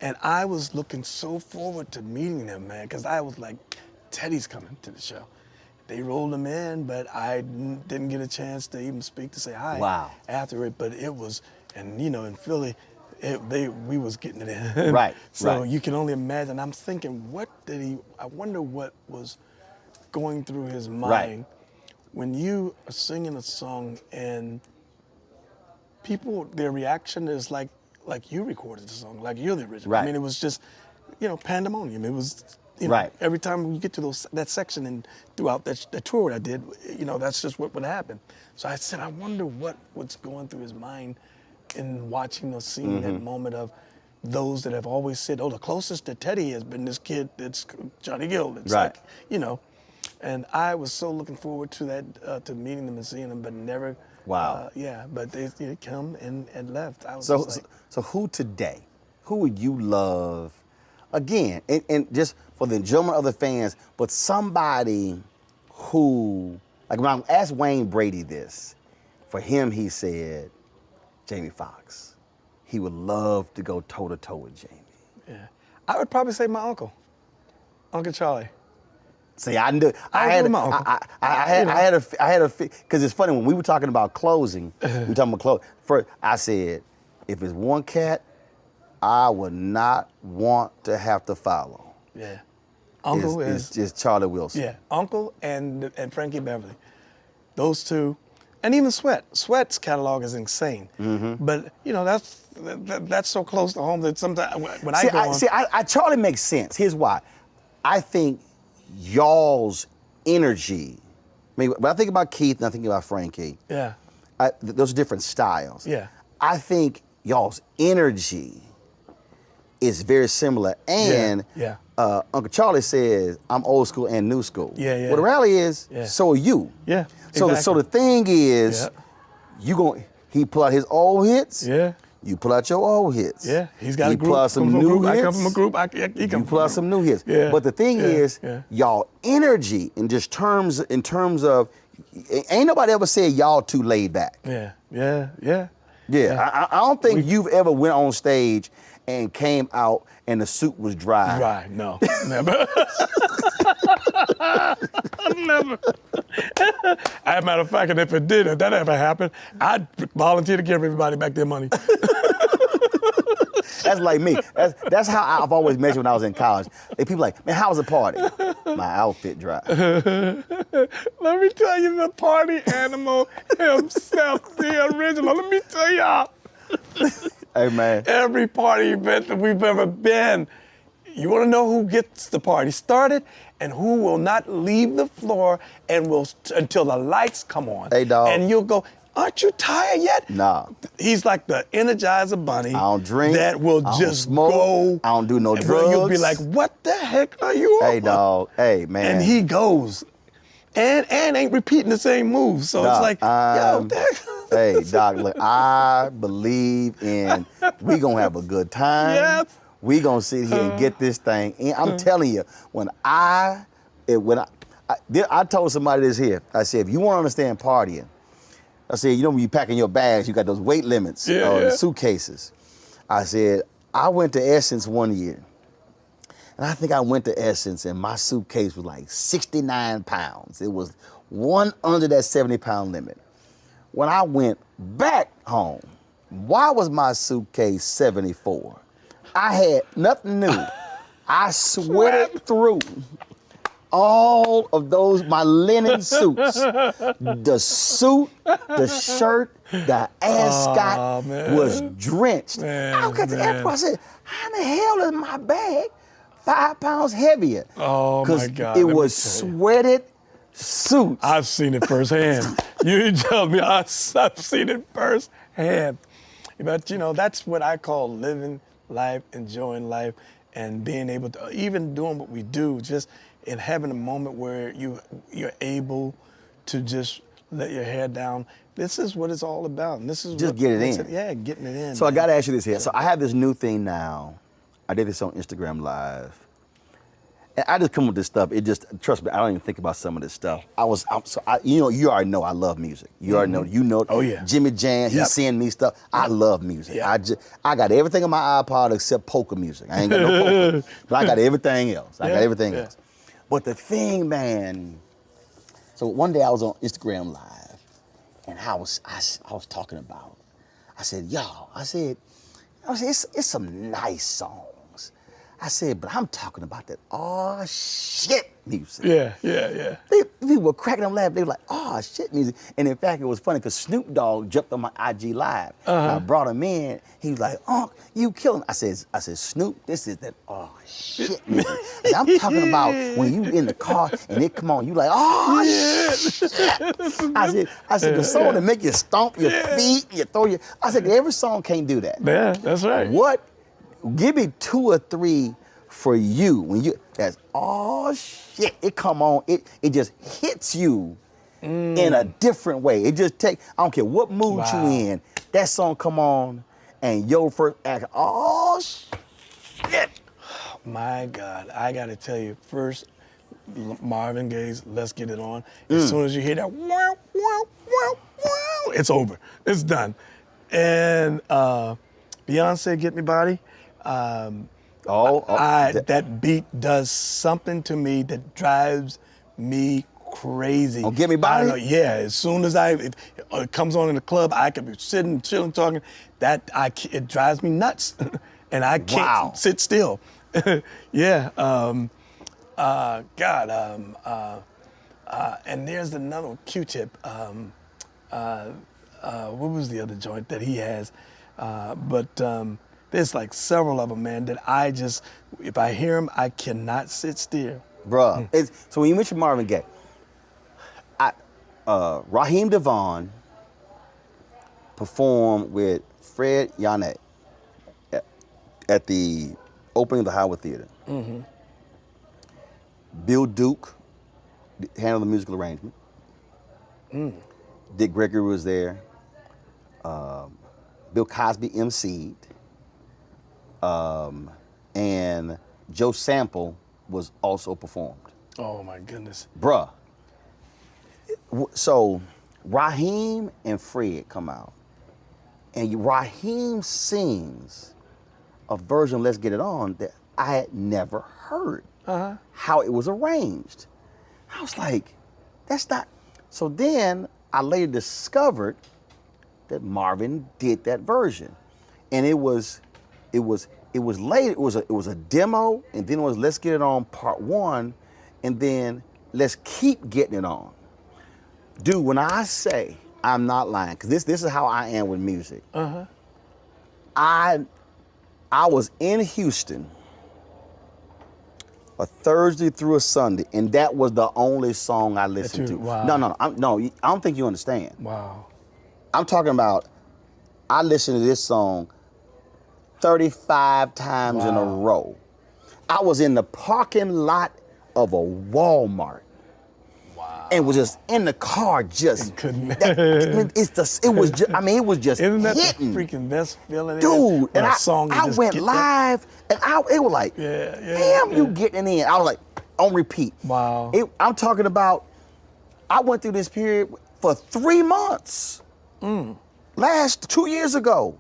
And I was looking so forward to meeting them, man, because I was like, Teddy's coming to the show. they rolled him in, but I didn't get a chance to even speak to say hi. Wow. After it, but it was, and you know, in Philly, we was getting it in. Right. So right. you can only imagine. I'm thinking, I wonder what was going through his mind when you are singing a song and people, their reaction is like you recorded the song, like you're the original. Right. I mean, it was just, you know, pandemonium. It was, you know, Right. every time you get to that section and throughout the tour I did, you know, that's just what would happen. So I said, I wonder what's going through his mind in watching or seeing that moment of those that have always said, oh, the closest to Teddy has been this kid that's Johnny Gill. It's Right. like, you know, and I was so looking forward to that, to meeting them and seeing them, but never. Wow. Yeah, but they come and left. I was So, just like, so who today, who would you love, again, and just for the enjoyment of the fans, but somebody who, like when I asked Wayne Brady this, for him he said, Jamie Foxx. He would love to go toe-to-toe with Jamie. yeah. I would probably say my uncle, Uncle Charlie. See, I knew. I had a because it's funny when we were talking about closing. We were talking about close. First, I said, if it's one cat, I would not want to have to follow. Yeah. Uncle It's just Charlie Wilson. Yeah, Uncle and Frankie Beverly. Those two, and even Sweat. Sweat's catalog is insane. But you know that's so close to home that sometimes when I go on. Charlie makes sense. Here's why. I think y'all's energy. I mean, when I think about Keith and I think about Frankie, Yeah. those are different styles. Yeah. I think y'all's energy is very similar. And Yeah. Uncle Charlie says, I'm old school and new school. Yeah, yeah. Well, the rally is, Yeah. so are you. Yeah. So the thing is, Yeah. he pull out his old hits. Yeah. You pull out your old hits. Yeah. He's got he a group. pull out some new hits. I come from a group. He You come pull out some new hits. Yeah. But the thing is, Yeah. y'all energy in terms of, ain't nobody ever said y'all too laid back. Yeah. Yeah. Yeah. Yeah. I don't think you've ever went on stage and came out and the suit was dry. Right. No. Never. Never. As a matter of fact, and if that ever happened, I'd volunteer to give everybody back their money. That's like me. That's how I've always measured when I was in college. And people like, man, how was the party? My outfit dry. Let me tell you, the party animal himself, the original. Let me tell y'all. Hey, man. Every party event that we've ever been, you want to know who gets the party started and who will not leave the floor and will until the lights come on. Hey, dog. And you'll go, aren't you tired yet? Nah. He's like the Energizer Bunny. I don't drink. That will I don't just smoke, go. I don't do no and You'll be drugs. like, what the heck are you on? Hey, dog. Hey, man. And he goes. And ain't repeating the same moves. So it's like, yo, hey, Doc, look, I believe in we gonna have a good time. Yes. We gonna sit here and get this thing. And I'm telling you, I told somebody this here. I said, if you want to understand partying, I said, you know, when you packing your bags, you got those weight limits the suitcases. I said, I went to Essence one year. And I think I went to Essence and my suitcase was like 69 pounds. It was one under that 70-pound limit. When I went back home, why was my suitcase 74? I had nothing new. I sweated through all of those, my linen suits. The suit, the shirt, the ascot was drenched. I got to the airport, I said, how in the hell is my bag 5 pounds heavier? Oh, my God. Because it was sweated suits. I've seen it firsthand. You tell me, I've seen it firsthand. But, you know, that's what I call living life, enjoying life, and being able to, even doing what we do, just in having a moment where you're able to just let your hair down. This is what it's all about. And this is just what get it makes in. Yeah, getting it in. So man. I got to ask you this here. So I have this new thing now. I did this on Instagram Live. And I just come with this stuff. It just, trust me, I don't even think about some of this stuff. You already know I love music. You already know. Oh, yeah. Jimmy Jam, he's sending me stuff. I love music. Yeah. I got everything on my iPod except polka music. I ain't got no polka. But I got everything else. I got everything else. But the thing, man, So one day I was on Instagram Live, and I was talking about. I said, y'all. I said, it's some nice songs. I said, but I'm talking about that oh shit music. Yeah. People were cracking them laughing. They were like, oh shit music. And in fact, it was funny because Snoop Dogg jumped on my IG Live. And I brought him in. He was like, oh, you killing. I said, Snoop, this is that oh shit music. I said, I'm talking about when you in the car and it come on, you like, oh shit. I said, the song that make you stomp your feet, you throw your. I said, every song can't do that. Yeah, that's right. What? Give me 2 or 3 for you when you. That's oh shit. It come on. It just hits you in a different way. It just take. I don't care what mood you in. That song come on, and your first act. Oh shit. My God, I gotta tell you, first Marvin Gaye's "Let's Get It On." As soon as you hear that, wow, wow, wow, wow, it's over. It's done. And Beyonce, "Get Me Body." That beat does something to me that drives me crazy. Oh, "Get Me Body"? I don't know, yeah, as soon as it comes on in the club, I could be sitting, chilling, talking. It drives me nuts, and I can't sit still. Yeah. And there's another one, Q-Tip. What was the other joint that he has? There's like several of them, man, that I just, if I hear them, I cannot sit still. Bruh. So when you mention Marvin Gaye, Raheem DeVaughn performed with Fred Yonnet at the opening of the Howard Theater. Bill Duke handled the musical arrangement. Dick Gregory was there. Bill Cosby emceed. And Joe Sample was also performed. Oh my goodness. Bruh. So Raheem and Fred come out, and Raheem sings a version of "Let's Get It On" that I had never heard how it was arranged. I was like, that's not. So then I later discovered that Marvin did that version, and it was late. It was a demo, and then it was "Let's Get It On" Part 1, and then "Let's Keep Getting It On." Dude, when I say I'm not lying, because this is how I am with music. I was in Houston a Thursday through a Sunday, and that was the only song I listened to. Wow. No, I don't think you understand. Wow. I'm talking about, I listened to this song 35 times in a row. I was in the parking lot of a Walmart. And was just in the car, just couldn't. It was just Isn't that hitting. the freaking best feeling? Dude, and I went get live, and it was like, damn, you getting in. I was like, on repeat. Wow. I'm talking about, I went through this period for 3 months. 2 years ago,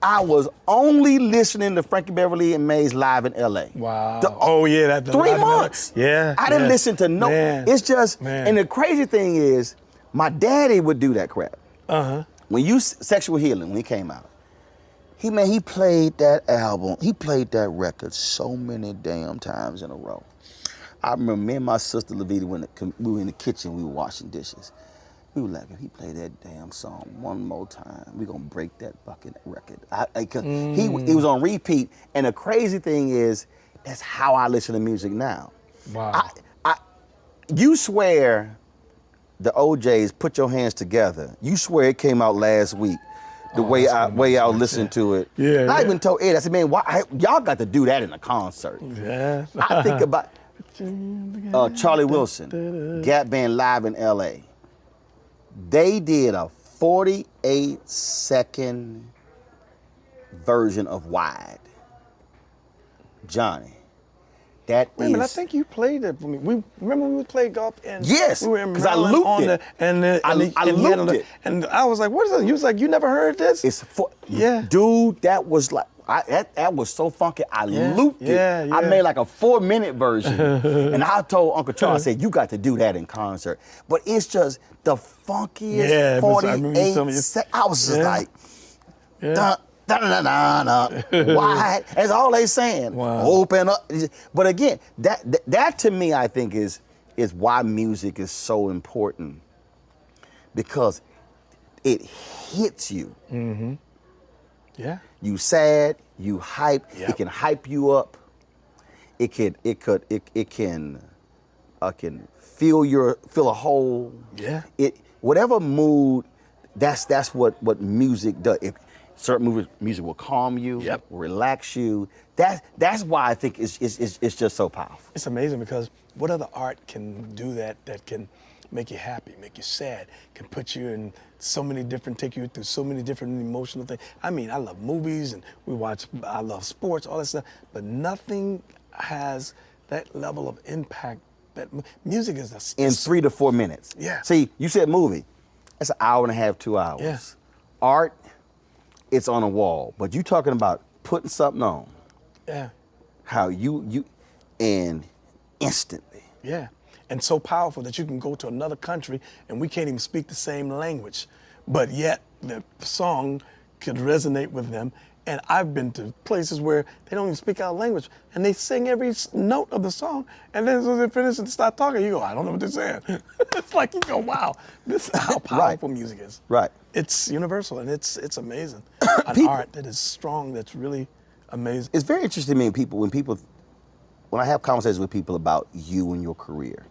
I was only listening to Frankie Beverly and Maze live in LA. Wow. 3 months. Yeah. I didn't listen to no. Man. It's just, Man. and the crazy thing is, my daddy would do that crap. When Sexual Healing, when he came out, he played that album, he played that record so many damn times in a row. I remember me and my sister Levita, we were in the kitchen, we were washing dishes. We were like, if he played that damn song one more time, we gonna break that fucking record. He was on repeat, and the crazy thing is, that's how I listen to music now. Wow. You swear the OJs Put Your Hands Together. You swear it came out last week. The way I was listening to it. Yeah. I even told Ed, I said, man, y'all got to do that in a concert. Yeah. I think about Charlie Wilson, Gap Band live in LA. They did a 48-second version of Wide. Johnny, that Wait a minute, I think you played that for me. Remember we would play golf and yes, we were in because I Maryland looped on it. I looped it. And I was like, what is that? You was like, you never heard this? Dude, that was like, That was so funky. I Yeah, looped it. yeah, I yeah. made like a 4-minute version. And I told Uncle Charles, I said, you got to do that in concert. But it's just the funkiest Yeah, it was- I remember you 48 telling me- seconds. I was just Yeah. like, Yeah. dun, dun, dun, dun, dun, dun. Wide. That's all they saying. Wow. Open up. But again, that to me, I think is why music is so important. Because it hits you. Yeah. You sad, you hype. Yep. It can hype you up. It can fill a hole. Yeah. Whatever mood, that's what music does. Certain music will calm you, Yep. relax you. That's why I think it's just so powerful. It's amazing because what other art can do that can make you happy, make you sad, can put you in take you through so many different emotional things. I mean, I love movies and I love sports, all that stuff, but nothing has that level of impact that music is. In 3 to 4 minutes. Yeah. See, you said movie. That's an hour and a half, 2 hours. Yeah. Art, it's on a wall. But you talking about putting something on. Yeah. How you and instantly. Yeah, and so powerful that you can go to another country and we can't even speak the same language, but yet the song could resonate with them. And I've been to places where they don't even speak our language and they sing every note of the song. And then when they finish and start talking, you go, I don't know what they're saying. It's like you go, wow, this is how powerful music is. Right. It's universal and it's amazing. An People- art that is strong, that's really amazing. It's very interesting to me when I have conversations with people about you and your career.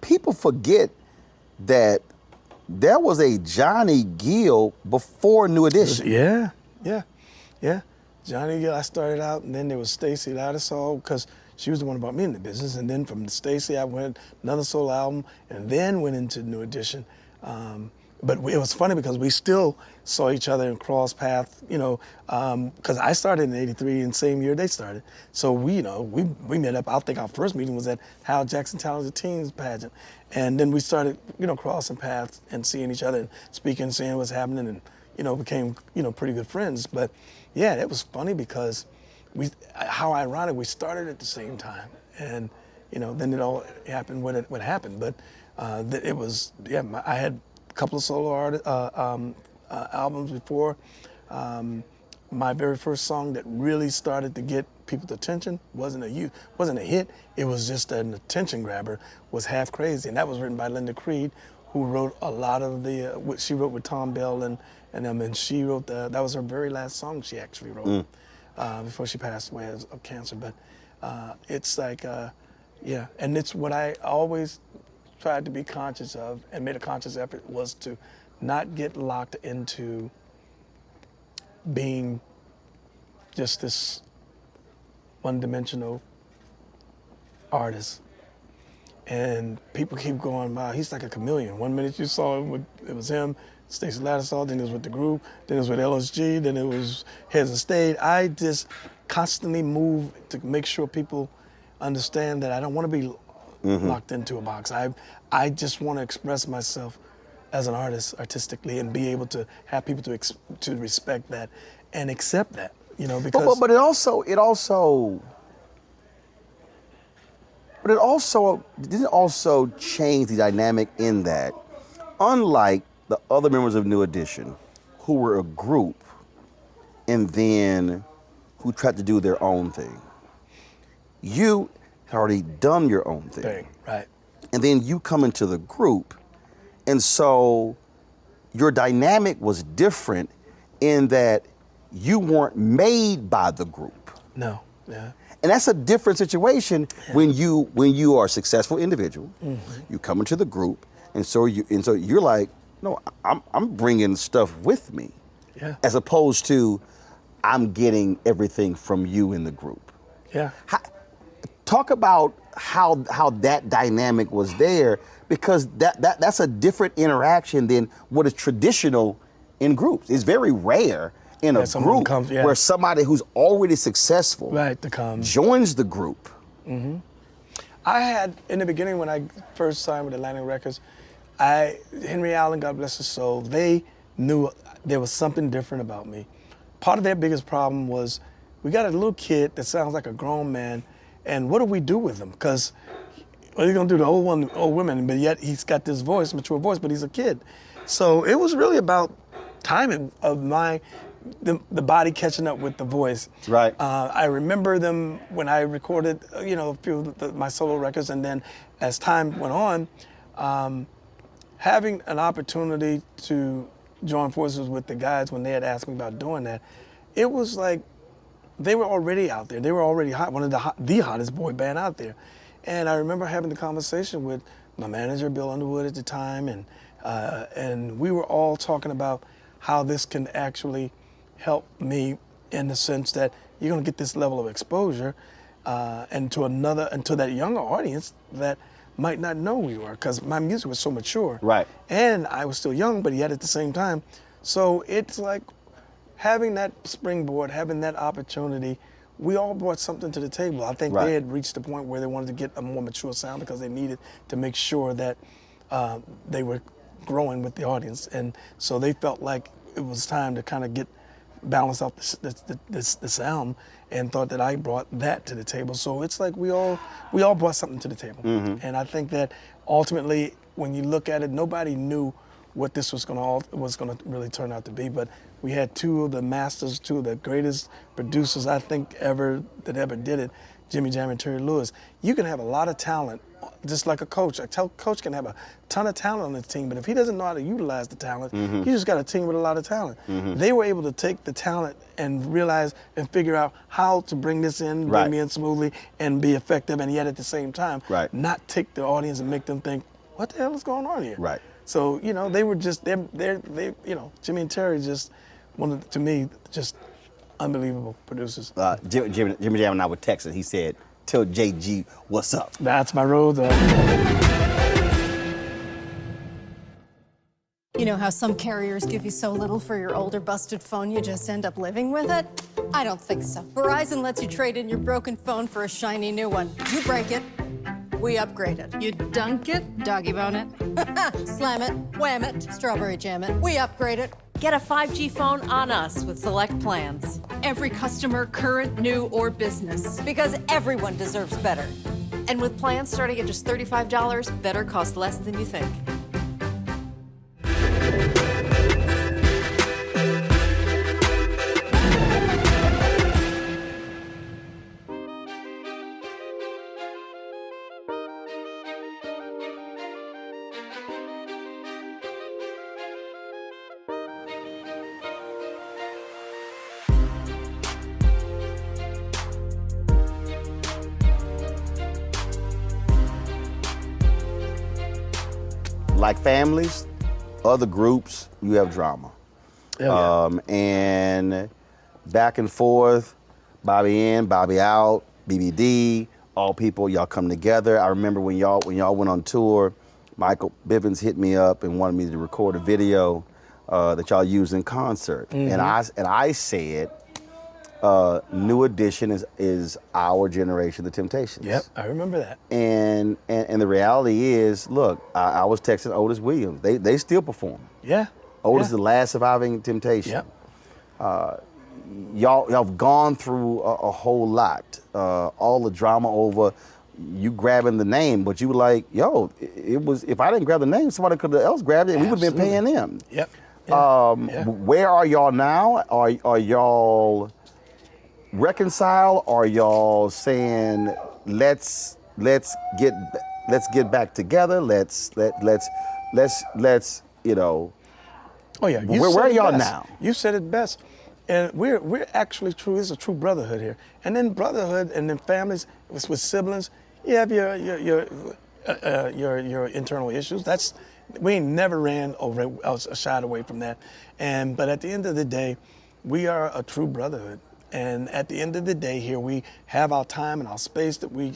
People forget that there was a Johnny Gill before New Edition. Yeah. Johnny Gill, I started out, and then there was Stacey Lattisaw, because she was the one who brought me into business. And then from Stacey, I went another solo album, and then went into New Edition. But it was funny because we still saw each other and crossed paths, because I started in '83 and same year they started. So we met up. I think our first meeting was at Hal Jackson Talented Teens pageant. And then we started, crossing paths and seeing each other and speaking, seeing what's happening, and, became, pretty good friends. But yeah, it was funny because how ironic, we started at the same time. And, then it all happened when it happened. But it was, I had a couple of solo albums before. My very first song that really started to get people's attention wasn't a hit. It was just an attention grabber. Was Half Crazy, and that was written by Linda Creed, who wrote a lot of what she wrote with Tom Bell and she wrote that was her very last song she actually wrote before she passed away of cancer. But it's like and it's what I always tried to be conscious of and made a conscious effort was to not get locked into being just this one-dimensional artist. And people keep going, wow, he's like a chameleon. 1 minute you saw him it was him, Stacey Lattisaw, then it was with the group, then it was with LSG, then it was Heads of State. I just constantly move to make sure people understand that I don't want to be locked into a box. I just want to express myself as an artist artistically and be able to have people to respect that and accept that, because. But it didn't also change the dynamic in that, unlike the other members of New Edition, who were a group and then who tried to do their own thing, you had already done your own thing. Right. And then you come into the group, and so your dynamic was different in that you weren't made by the group. No. Yeah. And that's a different situation when you are a successful individual. You come into the group, and so you're like, no, I'm bringing stuff with me, as opposed to I'm getting everything from you in the group. Yeah. Talk about how that dynamic was there, because that's a different interaction than what is traditional in groups. It's very rare in a group where somebody who's already successful joins the group. I had, in the beginning when I first signed with Atlantic Records, Henry Allen, God bless his soul, they knew there was something different about me. part of their biggest problem was we got a little kid that sounds like a grown man, and what do we do with him? Because what are you gonna do to old women? But yet he's got this voice, mature voice, but he's a kid. So it was really about timing of the body catching up with the voice. Right. I remember them when I recorded, a few of my solo records, and then as time went on, having an opportunity to join forces with the guys when they had asked me about doing that, it was like they were already out there. They were already hot, one of the hottest boy band out there. And I remember having the conversation with my manager, Bill Underwood, at the time, and we were all talking about how this can actually help me in the sense that you're going to get this level of exposure and to that younger audience that might not know who you are, because my music was so mature. Right. And I was still young, but yet at the same time. So it's like having that springboard, having that opportunity, we all brought something to the table. I think Right. they had reached the point where they wanted to get a more mature sound because they needed to make sure that they were growing with the audience. And so they felt like it was time to kind of balance out the sound, and thought that I brought that to the table. So it's like we all brought something to the table. Mm-hmm. And I think that ultimately, when you look at it, nobody knew what this was going to really turn out to be. But we had two of the masters, two of the greatest producers I think that ever did it, Jimmy Jam and Terry Lewis. You can have a lot of talent, just like a coach. Coach can have a ton of talent on the team, but if he doesn't know how to utilize the talent, Mm-hmm. you just got a team with a lot of talent. Mm-hmm. They were able to take the talent and realize and figure out how to bring this in, Right. bring me in smoothly, and be effective, and yet at the same time, Right. not take the audience and make them think, what the hell is going on here? Right. So, they were just, Jimmy and Terry just, to me, just unbelievable producers. Jimmy Jam and I were texting. He said, "Tell JG what's up." That's my road. You know how some carriers give you so little for your older busted phone you just end up living with it? I don't think so. Verizon lets you trade in your broken phone for a shiny new one. You break it, we upgrade it. You dunk it, doggy bone it. Slam it, wham it, strawberry jam it, we upgrade it. Get a 5G phone on us with select plans. Every customer, current, new, or business. Because everyone deserves better. And with plans starting at just $35, better cost less than you think. Like families, other groups, you have drama. And back and forth, Bobby in, Bobby out, BBD, all people, y'all come together. I remember when y'all went on tour, Michael Bivins hit me up and wanted me to record a video that y'all used in concert. Mm-hmm. And I said, New Edition is our generation, the Temptations. Yep, I remember that. And the reality is, look, I was texting Otis Williams. They still perform. Yeah. Otis yeah. the last surviving Temptation. Yep. Y'all have gone through a whole lot. All the drama over you grabbing the name, but you were like, yo, it was, if I didn't grab the name, somebody could have else grabbed it, and we would have been paying them. Yep. Where are y'all now? Are y'all reconcile? Are y'all saying let's get back together? Let's Oh yeah. Where are y'all now? You said it best. And we're actually true. It's a true brotherhood here. And then brotherhood, and then families with siblings. You have your internal issues. We ain't never ran over shied away from that. But at the end of the day, we are a true brotherhood. And at the end of the day, here we have our time and our space that we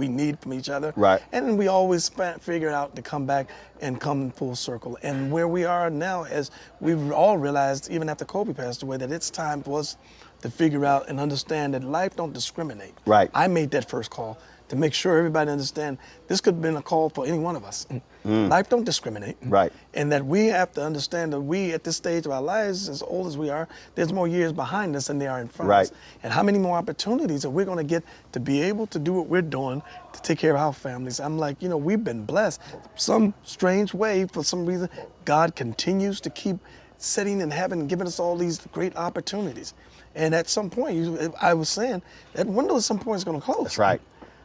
need from each other. Right. And we always figure out to come back and come in full circle. And where we are now, as we've all realized, even after Kobe passed away, that it's time for us to figure out and understand that life don't discriminate. Right. I made that first call to make sure everybody understand this could have been a call for any one of us. Life don't discriminate. Right. And that we have to understand that we, at this stage of our lives, as old as we are, there's more years behind us than there are in front of us. And how many more opportunities are we going to get to be able to do what we're doing to take care of our families? I'm like, you know, we've been blessed. Some strange way, for some reason, God continues to keep setting in heaven and giving us all these great opportunities. And at some point, I was saying, that window at some point is going to close. That's right.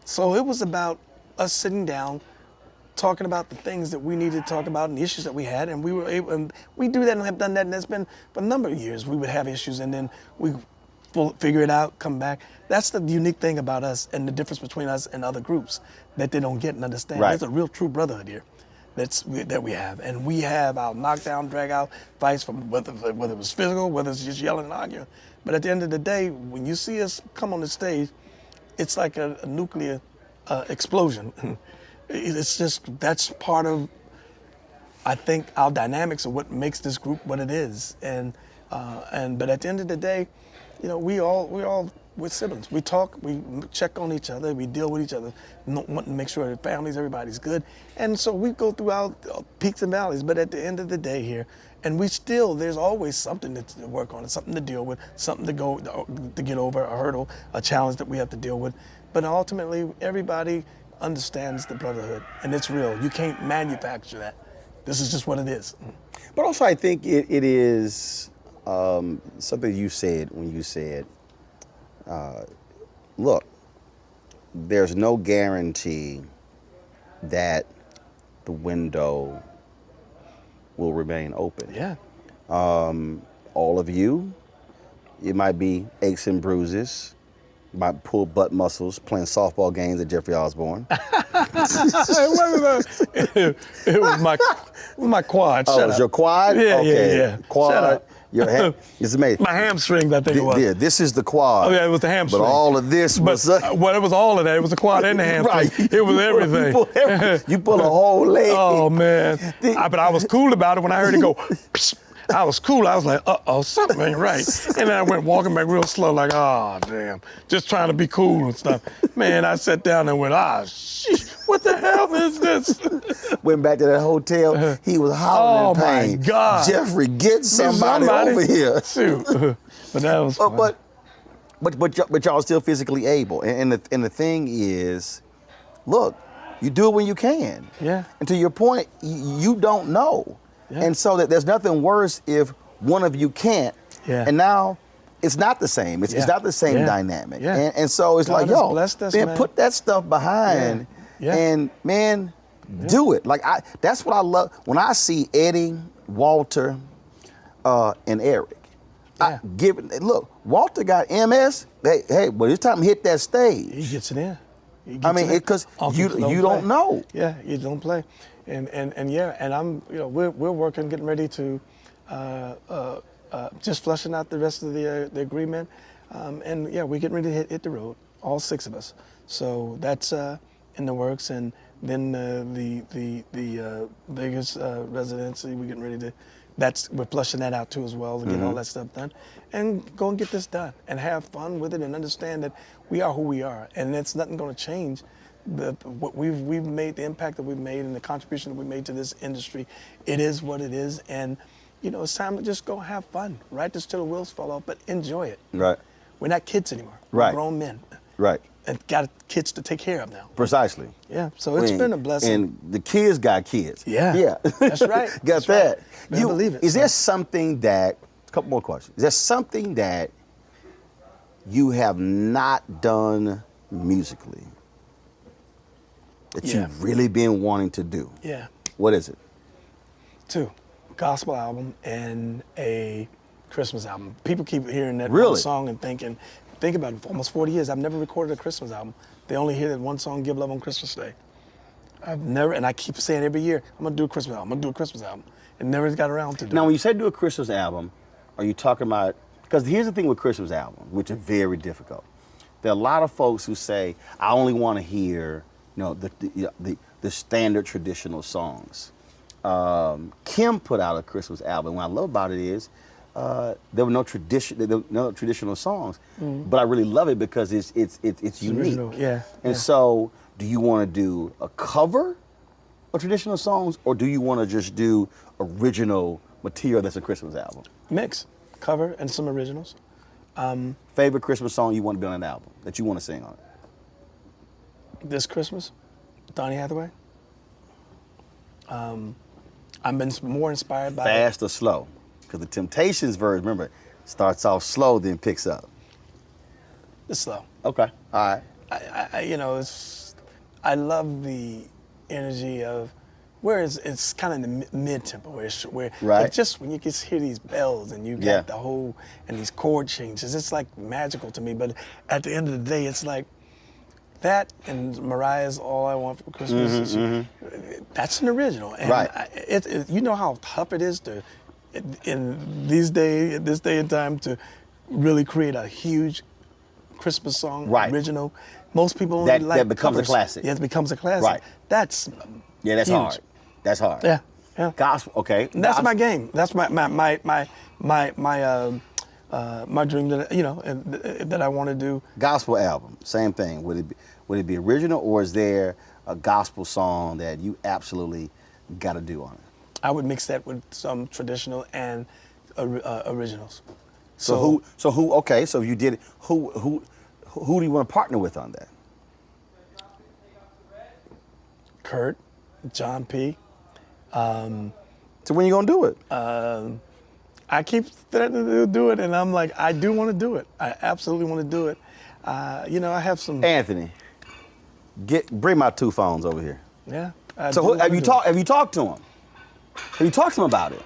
So it was about us sitting down, talking about the things that we needed to talk about and the issues that we had, and we were able, and we do that and have done that, and that's been for a number of years. We would have issues, and then we figure it out, come back. That's the unique thing about us and the difference between us and other groups that they don't get and understand. Right. There's a real true brotherhood here that we have, and we have our knockdown, drag out fights, from whether it was physical, whether it's just yelling and arguing. But at the end of the day, when you see us come on the stage, it's like a nuclear explosion. It's just, that's part of, I think, our dynamics of what makes this group what it is. But at the end of the day, you know, we're siblings. We talk, we check on each other, we deal with each other, wanting to make sure that families, everybody's good. And so we go throughout peaks and valleys, but at the end of the day here, and there's always something to work on, something to deal with, something to get over, a hurdle, a challenge that we have to deal with. But ultimately, everybody understands the brotherhood, and it's real. You can't manufacture that. This is just what it is. But also, I think it is something you said when you said, look, there's no guarantee that the window will remain open. Yeah. All of you, it might be aches and bruises, might pull butt muscles playing softball games at Jeffrey Osborne. It was my quad. Oh, it was your quad? Yeah, okay. yeah. Quad. Shut up. It's amazing. My hamstrings, I think it was. Yeah, this is the quad. Oh, yeah, it was the hamstring. But all of this was... well, it was all of that. It was the quad and the hamstring. Right. It was everything. You pull a whole leg. Oh, man. But I was cool about it when I heard it go... Psh. I was cool. I was like, uh-oh, something ain't right. And then I went walking back real slow, like, oh, damn. Just trying to be cool and stuff. Man, I sat down and went, sheesh, what the hell is this? Went back to that hotel. He was howling in pain. Oh, my God. Jeffrey, get somebody over here. Shoot. But that was fun. But y'all still physically able. And the thing is, look, you do it when you can. Yeah. And to your point, you don't know. Yeah. And so that there's nothing worse if one of you can't. Yeah. And now it's not the same. It's not the same dynamic. Yeah. And so it's God like, has yo, blessed us, man, man. put that stuff behind and, man, do it. Like, that's what I love. When I see Eddie, Walter, and Eric, look, Walter got MS. Hey, but it's time to hit that stage. He gets it in. I mean, because you don't know. Yeah, you don't play. And I'm, you know, we're working, getting ready to just flushing out the rest of the agreement, and yeah, we're getting ready to hit the road, all 6 of us. So that's in the works, and then the Vegas residency, we're getting ready to. We're flushing that out too as well to get all that stuff done, and go and get this done and have fun with it and understand that we are who we are, and it's nothing going to change. What we've made, the impact that we've made, and the contribution that we made to this industry, it is what it is, and you know, it's time to just go have fun. Right this till the wheels fall off, but enjoy it. Right. We're not kids anymore. Right. We're grown men. Right. And got kids to take care of now. Precisely. Yeah. So it's been a blessing. And the kids got kids. Yeah. Yeah. That's right. Got That's that. Right. Better believe it. Is there something that? A couple more questions. Is there something that you have not done musically that you've really been wanting to do? Yeah. What is it? 2, gospel album and a Christmas album. People keep hearing that Really? one song and think about it. For almost 40 years, I've never recorded a Christmas album. They only hear that one song, Give Love on Christmas Day. And I keep saying every year, I'm gonna do a Christmas album, and never got around to do it. Now, when you say do a Christmas album, are you talking about, because here's the thing with Christmas albums, which are very difficult. There are a lot of folks who say, I only want to hear, you know, the standard traditional songs. Kim put out a Christmas album. What I love about it is there were no traditional songs, but I really love it because it's unique. Original, yeah. And so, do you want to do a cover of traditional songs, or do you want to just do original material that's a Christmas album? Mix, cover, and some originals. Favorite Christmas song you want to be on an album that you want to sing on it? This Christmas, Donny Hathaway. I've been more inspired by Fast or slow? Because the Temptations verse, remember, starts off slow, then picks up. the slow. Okay, all right. I love the energy of where it's kind of in the mid tempo where Right. like just when you can hear these bells and you get Yeah. the whole and these chord changes, it's like magical to me. But at the end of the day, it's like that and Mariah's "All I Want for Christmas." That's an original, and Right. you know how tough it is to in this day and time to really create a huge Christmas song Right. original. Most people only That like becomes a covers. classic. Yeah, it becomes a classic. Right. That's Yeah, that's huge. hard. That's hard. Yeah, yeah. Gospel, okay. And that's Gospel. my game. That's my dream that I want to do. Gospel album, same thing. Would it be original, or is there a gospel song that you absolutely got to do on it? I would mix that with some traditional and originals. So who? Okay, so you did it. Who do you want to partner with on that? Kurt, John P. So when you gonna do it? I keep threatening to do it, and I'm like, I do want to do it. I absolutely want to do it. I have some. Anthony, bring my two phones over here. Yeah. I So do wanna have you do it. Have you talked to him? Have you talked to him about it?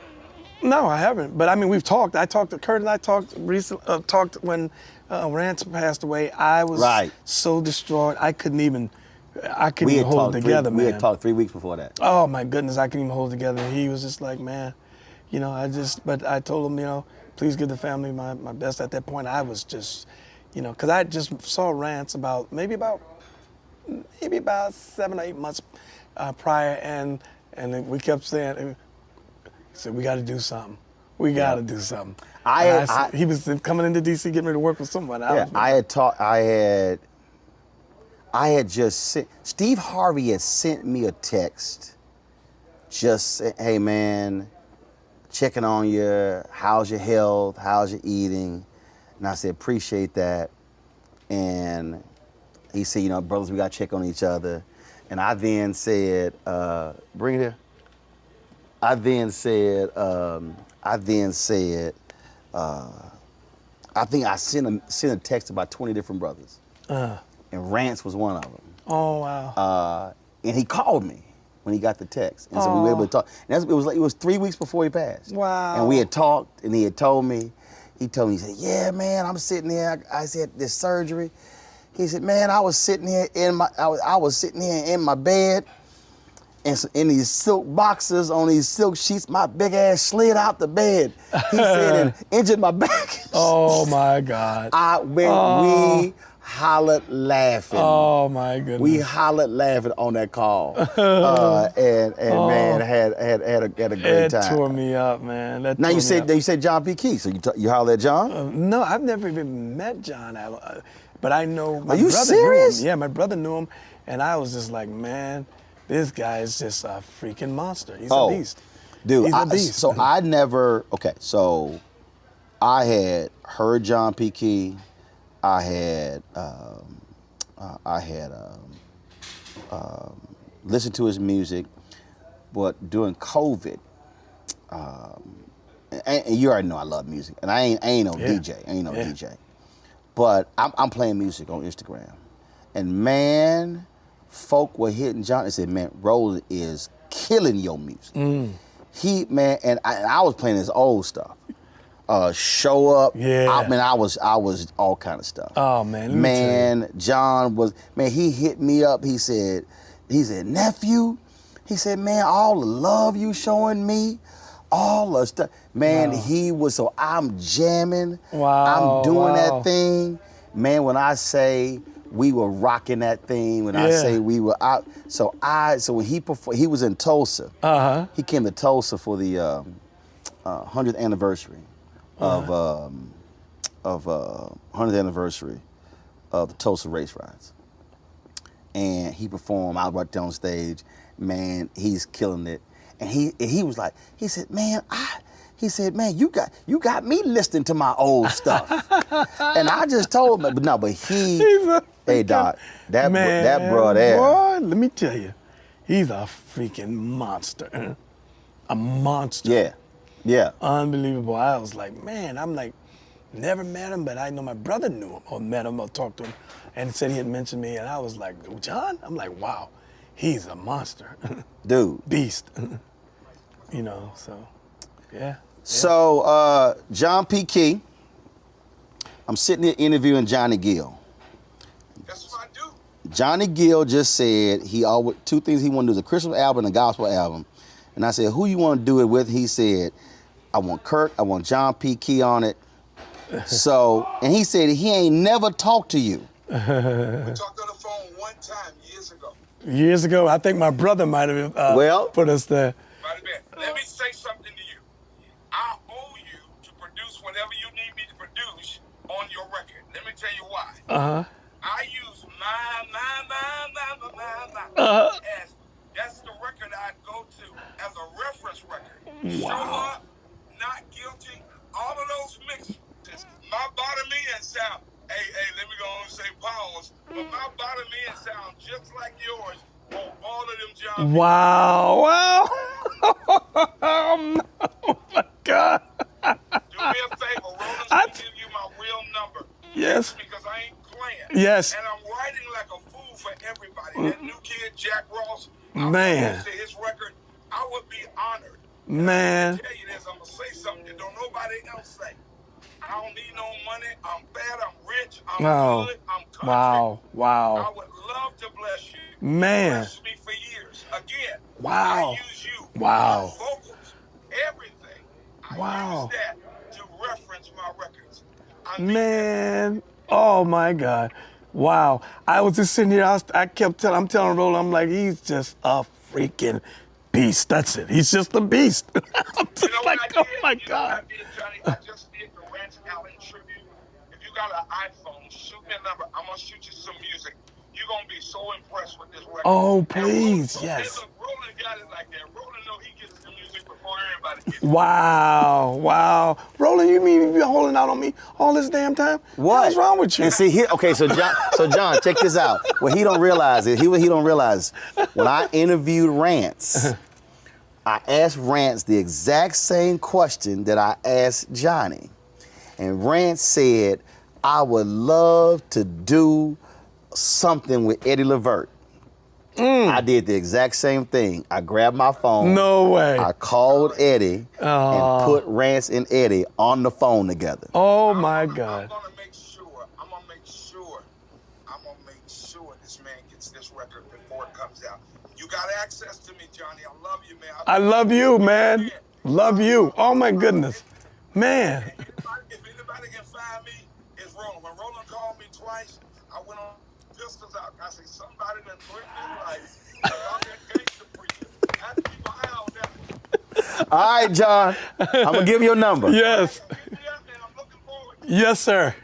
No, I haven't. But I mean, we've talked. I talked to Kurt, and I talked recently. Talked when Rance passed away. I was Right. so distraught. I couldn't even We had hold it together, man. We had talked 3 weeks before that. Oh my goodness, I couldn't even hold it together. He was just like, man, but I told him, please give the family my best. At that point, I was just, because I just saw Rance maybe about 7 or 8 months prior, and then we kept saying, said, we got to do something. We got to do something. He was coming into DC getting ready to work with someone. I had just sent, Steve Harvey had sent me a text just saying, hey man, checking on you, how's your health, how's your eating? And I said, appreciate that. And he said, brothers, we gotta check on each other. And I then said, bring it here. I then said, I think I sent a text to about 20 different brothers. And Rance was one of them. Oh, wow. And he called me when he got the text. And so we were able to talk. And it was 3 weeks before he passed. Wow. And we had talked, and he had told me, he said, yeah, man, I'm sitting here. I said, this surgery. He said, man, I was sitting here in my bed, and in these silk boxes on these silk sheets, my big ass slid out the bed. He said, and injured my back. Oh my God. We hollered laughing. Oh my goodness. We hollered laughing on that call, and man, had a great It time. tore me up, man. Now you said John P. Key, so you hollered at John? No, I've never even met John, but I know my Are you brother serious? knew him. Yeah, my brother knew him, and I was just like, man, this guy is just a freaking monster. He's a beast. Dude, He's a beast. so I had heard John P. Key. I had listened to his music, but during COVID, and you already know I love music, and I ain't no DJ, DJ, but I'm playing music on Instagram, and man, folk were hitting John and said, man, Roland is killing your music. And I was playing his old stuff. Show Up. Yeah. I was all kind of stuff. Oh man. Man, John was, man, he hit me up. He said, nephew, he said, man, all the love you showing me, all the stuff. Man, he was, so I'm jamming. Wow. I'm doing that thing. Man, when I say we were rocking that thing, when I say we were out, so when he performed, he was in Tulsa. He came to Tulsa for the 100th anniversary of 100th anniversary of the Tulsa Race Riots. And he performed, I was right there on stage. Man, he's killing it. And he was like, he said, man, you got me listening to my old stuff. And I just told him, but hey, Doc, that bro there. Boy, let me tell you, he's a freaking monster. A monster. Yeah. Unbelievable. I was like, man, I'm like, never met him, but I know my brother knew him or met him or talked to him and said he had mentioned me. And I was like, John? I'm like, wow, he's a monster. Dude. Beast. You know, so, yeah. So, John P. Key, I'm sitting here interviewing Johnny Gill. That's what I do. Johnny Gill just said two things he wanted to do is a Christmas album and a gospel album. And I said, who you want to do it with? He said, I want Kirk, I want John P. Key on it. So, and he said he ain't never talked to you. We talked on the phone one time years ago. Years ago, I think my brother might have put us there. Might have been. Let me say something to you. I owe you to produce whatever you need me to produce on your record. Let me tell you why. I use my. As that's the record I go to as a reference record. Show up, not guilty, all of those mixes. My bottom end sound, hey, let me go on and say pause, but my bottom end sound just like yours on all of them John. Wow. Oh my God. Do me a favor, Roland's gonna give you my real number. Yes. Because I ain't playing. Yes. And I'm writing like a fool for everybody. That new kid, Jack Ross, Man. to his record, I would be honored. Man. I'm gonna tell you this, I'm gonna say something that don't nobody else say. I don't need no money. I'm fat. I'm rich. I'm good. I'm country. Wow. I would love to bless you. Man. Bless me for years. Again. Wow. I use you. Wow. My vocals. Everything. I Wow. use that to reference my records. I mean, Man. Oh my God. Wow. I was just sitting here. I'm telling Roland, I'm like, he's just a freaking beast. That's it. He's just a beast. I'm just you know like, what I did? oh my You know God. what I did, Johnny? I just did the Rance Allen tribute. If you got an iPhone, shoot me a number. I'm gonna shoot you some music. You're gonna be so impressed with this record. Oh, And please, Roland, yes. Hey, look, Roland got it like that. Roland know he gets the music before everybody gets it. Wow. Roland, you mean you've been holding out on me all this damn time? What? What's wrong with you? And see here, okay, so John, check this out. What he don't realize is, he don't realize, when I interviewed Rance, I asked Rance the exact same question that I asked Johnny. And Rance said, I would love to do something with Eddie Levert. I did the exact same thing. I grabbed my phone. No way. I called Eddie and put Rance and Eddie on the phone together. Oh my God. I'm gonna make sure this man gets this record before it comes out. You got access to me, Johnny. I love you, man. I love you, man. Love you. Oh my goodness. Man. If anybody can find me, it's Roland. When Roland called me twice, I went on pistols out. I said, somebody done threatened his life. Y'all got gangster preachers. I have to keep my eye on that one. All right, John. I'm going to give you a number. Yes. Hit me up, man. I'm looking forward to it. Yes, sir.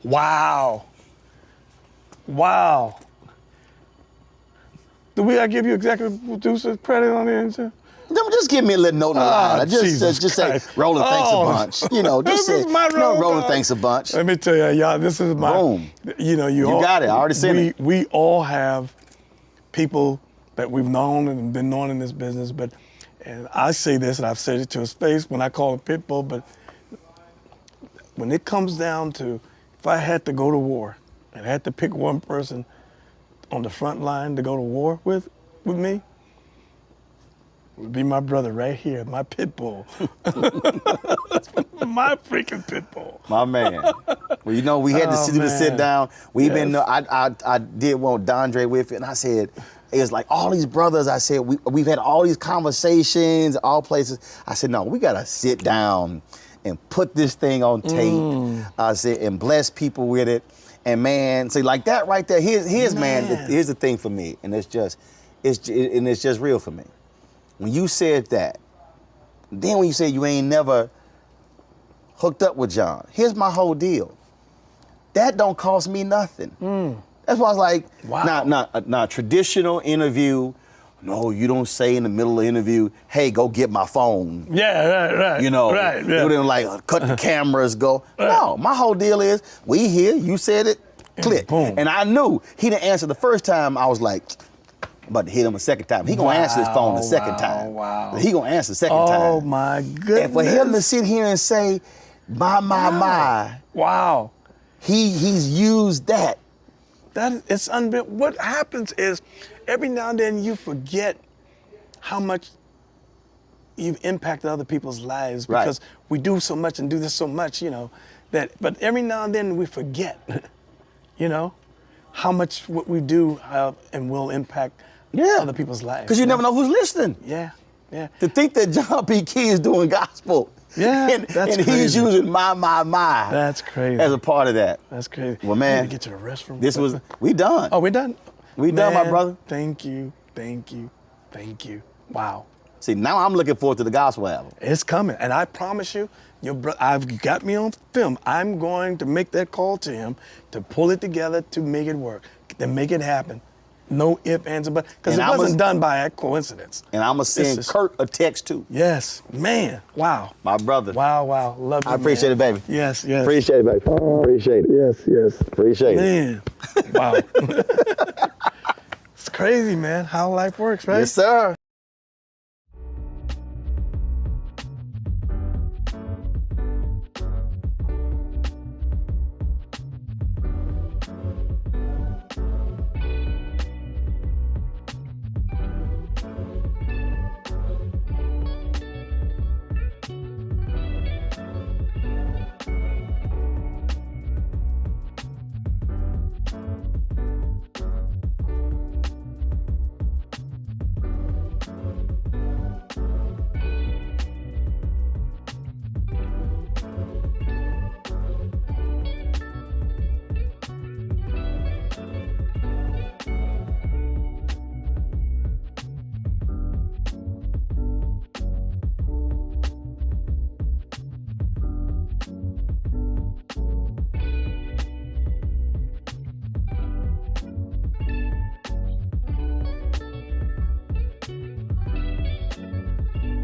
Wow. Do we give you executive producer credit on the answer? Just give me a little note in the line. Just say, Roland thanks a bunch. You know, just say, Roland thanks a bunch. Let me tell you, y'all, this is my. Boom. You know, you got it. I already said it. We all have people that we've known and been known in this business, and I say this, and I've said it to his face when I call him Pitbull, but when it comes down to, if I had to go to war and I had to pick one person on the front line to go to war with me, it would be my brother right here, my pit bull. My freaking pit bull. My man. Well, you know, we had to sit down. We've been, I did one with Dondre with it, and I said, it was like all these brothers, I said, we've had all these conversations, all places. I said, no, we got to sit down and put this thing on tape. I said, and bless people with it. And man, see, like that right there, here's the thing for me, and it's just real for me. When you said that, then when you said you ain't never hooked up with John. Here's my whole deal. That don't cost me nothing. That's why I was like, Wow. not traditional interview. No, you don't say in the middle of the interview, hey, go get my phone. Yeah, right. You know, right. they didn't like cut the cameras, go. No, my whole deal is, we here, you said it, click. Boom. And I knew he didn't answer the first time. I was like, I'm about to hit him a second time. He gonna answer his phone the second time. Wow. He gonna answer the second time. Oh my goodness. And for him to sit here and say, my, Wow. he's used that. It's unreal. What happens is every now and then you forget how much you've impacted other people's lives Right. because we do so much and do this so much, you know, but every now and then we forget, you know, how much what we do and will impact other people's lives. Because you never know who's listening. Yeah, yeah. To think that John P. Key is doing gospel. Yeah, and that's he's crazy. using my. That's crazy. as a part of that. That's crazy. Well, man, I need to get to the restroom. This was, we done. Oh, we're done? We done, my brother. Thank you. Wow. See, now I'm looking forward to the gospel album. It's coming, and I promise you, I've got me on film. I'm going to make that call to him to pull it together to make it work, to make it happen. No ifs, ands, or buts, because it And wasn't done by coincidence. And I'm going to send This is- Kurt a text too. Yes, man. Wow. My brother. Wow. Love you. I appreciate it, baby. Yes. Appreciate it, baby. Appreciate it. Yes. Appreciate it. Man. Wow. It's crazy, man, how life works, right? Yes, sir.